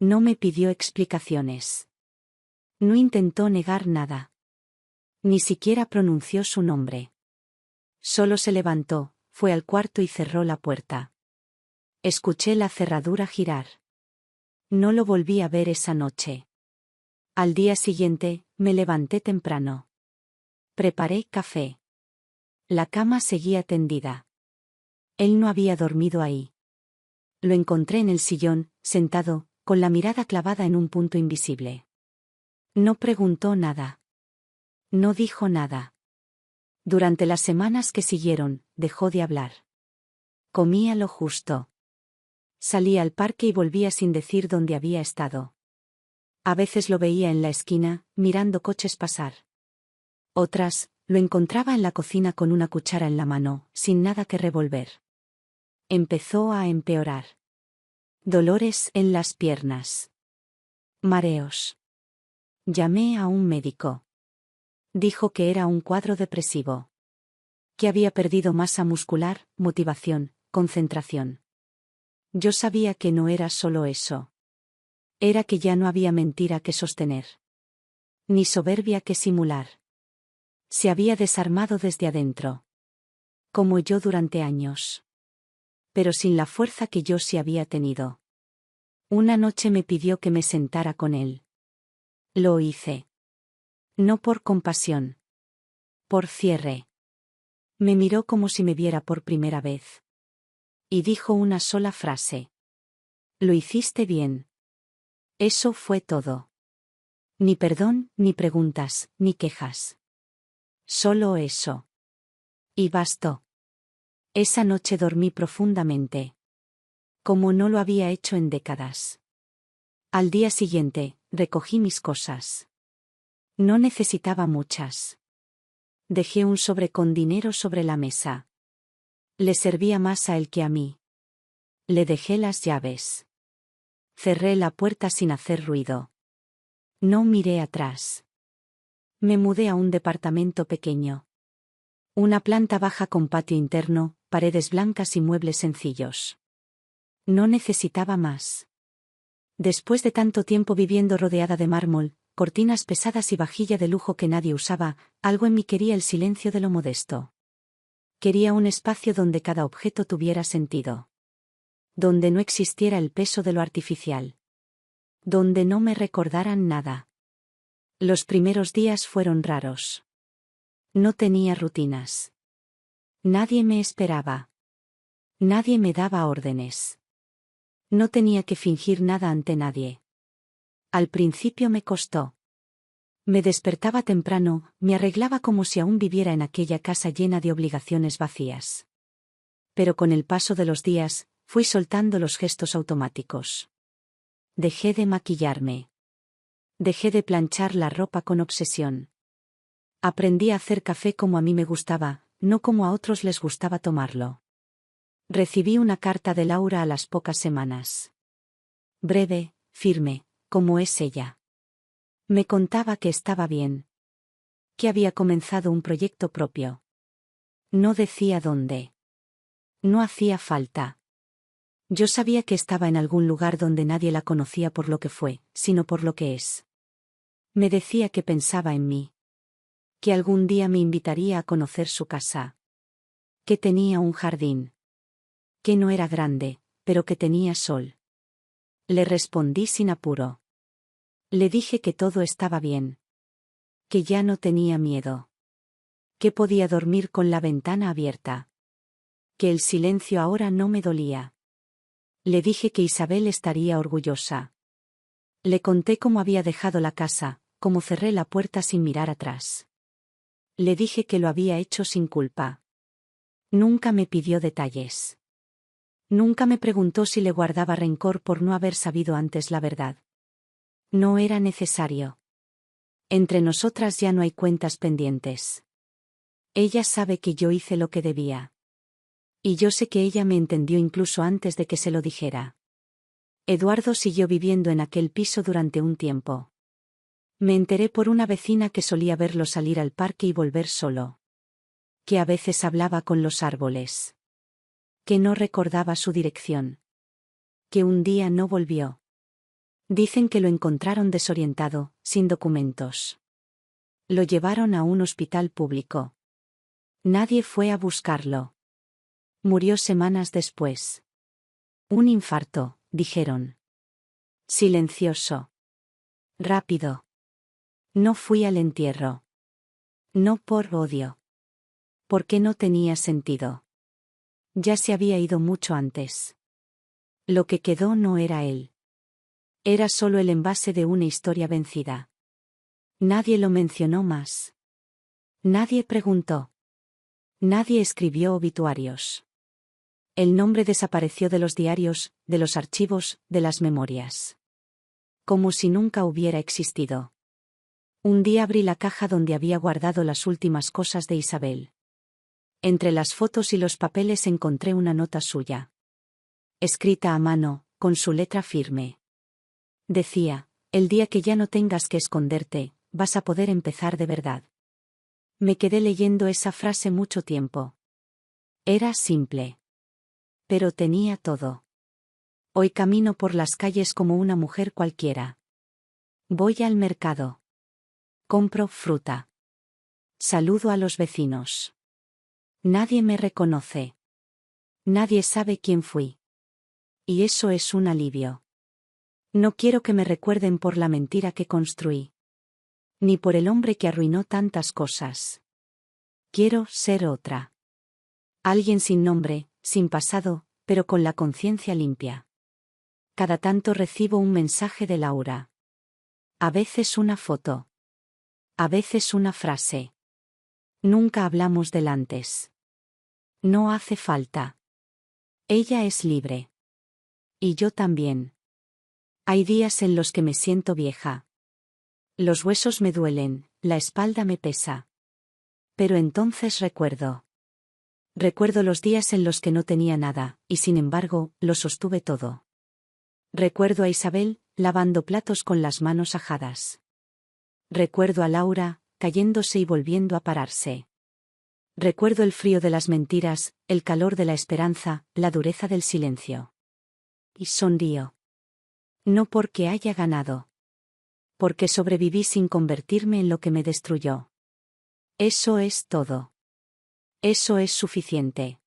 A: No me pidió explicaciones. No intentó negar nada. Ni siquiera pronunció su nombre. Solo se levantó, fue al cuarto y cerró la puerta. Escuché la cerradura girar. No lo volví a ver esa noche. Al día siguiente, me levanté temprano. Preparé café. La cama seguía tendida. Él no había dormido ahí. Lo encontré en el sillón, sentado, con la mirada clavada en un punto invisible. No preguntó nada. No dijo nada. Durante las semanas que siguieron, dejó de hablar. Comía lo justo. Salía al parque y volvía sin decir dónde había estado. A veces lo veía en la esquina, mirando coches pasar. Otras, lo encontraba en la cocina con una cuchara en la mano, sin nada que revolver. Empezó a empeorar. Dolores en las piernas. Mareos. Llamé a un médico. Dijo que era un cuadro depresivo. Que había perdido masa muscular, motivación, concentración. Yo sabía que no era solo eso. Era que ya no había mentira que sostener. Ni soberbia que simular. Se había desarmado desde adentro. Como yo durante años. Pero sin la fuerza que yo sí había tenido. Una noche me pidió que me sentara con él. Lo hice. No por compasión. Por cierre. Me miró como si me viera por primera vez. Y dijo una sola frase. Lo hiciste bien. Eso fue todo. Ni perdón, ni preguntas, ni quejas. Solo eso. Y bastó. Esa noche dormí profundamente. Como no lo había hecho en décadas. Al día siguiente, recogí mis cosas. No necesitaba muchas. Dejé un sobre con dinero sobre la mesa. Le servía más a él que a mí. Le dejé las llaves. Cerré la puerta sin hacer ruido. No miré atrás. Me mudé a un departamento pequeño. Una planta baja con patio interno, paredes blancas y muebles sencillos. No necesitaba más. Después de tanto tiempo viviendo rodeada de mármol, cortinas pesadas y vajilla de lujo que nadie usaba, algo en mí quería el silencio de lo modesto. Quería un espacio donde cada objeto tuviera sentido. Donde no existiera el peso de lo artificial. Donde no me recordaran nada. Los primeros días fueron raros. No tenía rutinas. Nadie me esperaba. Nadie me daba órdenes. No tenía que fingir nada ante nadie. Al principio me costó. Me despertaba temprano, me arreglaba como si aún viviera en aquella casa llena de obligaciones vacías. Pero con el paso de los días, fui soltando los gestos automáticos. Dejé de maquillarme. Dejé de planchar la ropa con obsesión. Aprendí a hacer café como a mí me gustaba, no como a otros les gustaba tomarlo. Recibí una carta de Laura a las pocas semanas. Breve, firme, como es ella. Me contaba que estaba bien. Que había comenzado un proyecto propio. No decía dónde. No hacía falta. Yo sabía que estaba en algún lugar donde nadie la conocía por lo que fue, sino por lo que es. Me decía que pensaba en mí. Que algún día me invitaría a conocer su casa. Que tenía un jardín. Que no era grande, pero que tenía sol. Le respondí sin apuro. Le dije que todo estaba bien. Que ya no tenía miedo. Que podía dormir con la ventana abierta. Que el silencio ahora no me dolía. Le dije que Isabel estaría orgullosa. Le conté cómo había dejado la casa, cómo cerré la puerta sin mirar atrás. Le dije que lo había hecho sin culpa. Nunca me pidió detalles. Nunca me preguntó si le guardaba rencor por no haber sabido antes la verdad. No era necesario. Entre nosotras ya no hay cuentas pendientes. Ella sabe que yo hice lo que debía. Y yo sé que ella me entendió incluso antes de que se lo dijera. Eduardo siguió viviendo en aquel piso durante un tiempo. Me enteré por una vecina que solía verlo salir al parque y volver solo. Que a veces hablaba con los árboles. Que no recordaba su dirección. Que un día no volvió. Dicen que lo encontraron desorientado, sin documentos. Lo llevaron a un hospital público. Nadie fue a buscarlo. Murió semanas después. Un infarto, dijeron. Silencioso. Rápido. No fui al entierro. No por odio. Porque no tenía sentido. Ya se había ido mucho antes. Lo que quedó no era él. Era solo el envase de una historia vencida. Nadie lo mencionó más. Nadie preguntó. Nadie escribió obituarios. El nombre desapareció de los diarios, de los archivos, de las memorias. Como si nunca hubiera existido. Un día abrí la caja donde había guardado las últimas cosas de Isabel. Entre las fotos y los papeles encontré una nota suya. Escrita a mano, con su letra firme. Decía, el día que ya no tengas que esconderte, vas a poder empezar de verdad. Me quedé leyendo esa frase mucho tiempo. Era simple. Pero tenía todo. Hoy camino por las calles como una mujer cualquiera. Voy al mercado. Compro fruta. Saludo a los vecinos. Nadie me reconoce. Nadie sabe quién fui. Y eso es un alivio. No quiero que me recuerden por la mentira que construí. Ni por el hombre que arruinó tantas cosas. Quiero ser otra. Alguien sin nombre, sin pasado, pero con la conciencia limpia. Cada tanto recibo un mensaje de Laura. A veces una foto. A veces una frase. Nunca hablamos del antes. No hace falta. Ella es libre. Y yo también. Hay días en los que me siento vieja. Los huesos me duelen, la espalda me pesa. Pero entonces recuerdo. Recuerdo los días en los que no tenía nada, y sin embargo, lo sostuve todo. Recuerdo a Isabel, lavando platos con las manos ajadas. Recuerdo a Laura, cayéndose y volviendo a pararse. Recuerdo el frío de las mentiras, el calor de la esperanza, la dureza del silencio. Y sonrío. No porque haya ganado. Porque sobreviví sin convertirme en lo que me destruyó. Eso es todo. Eso es suficiente.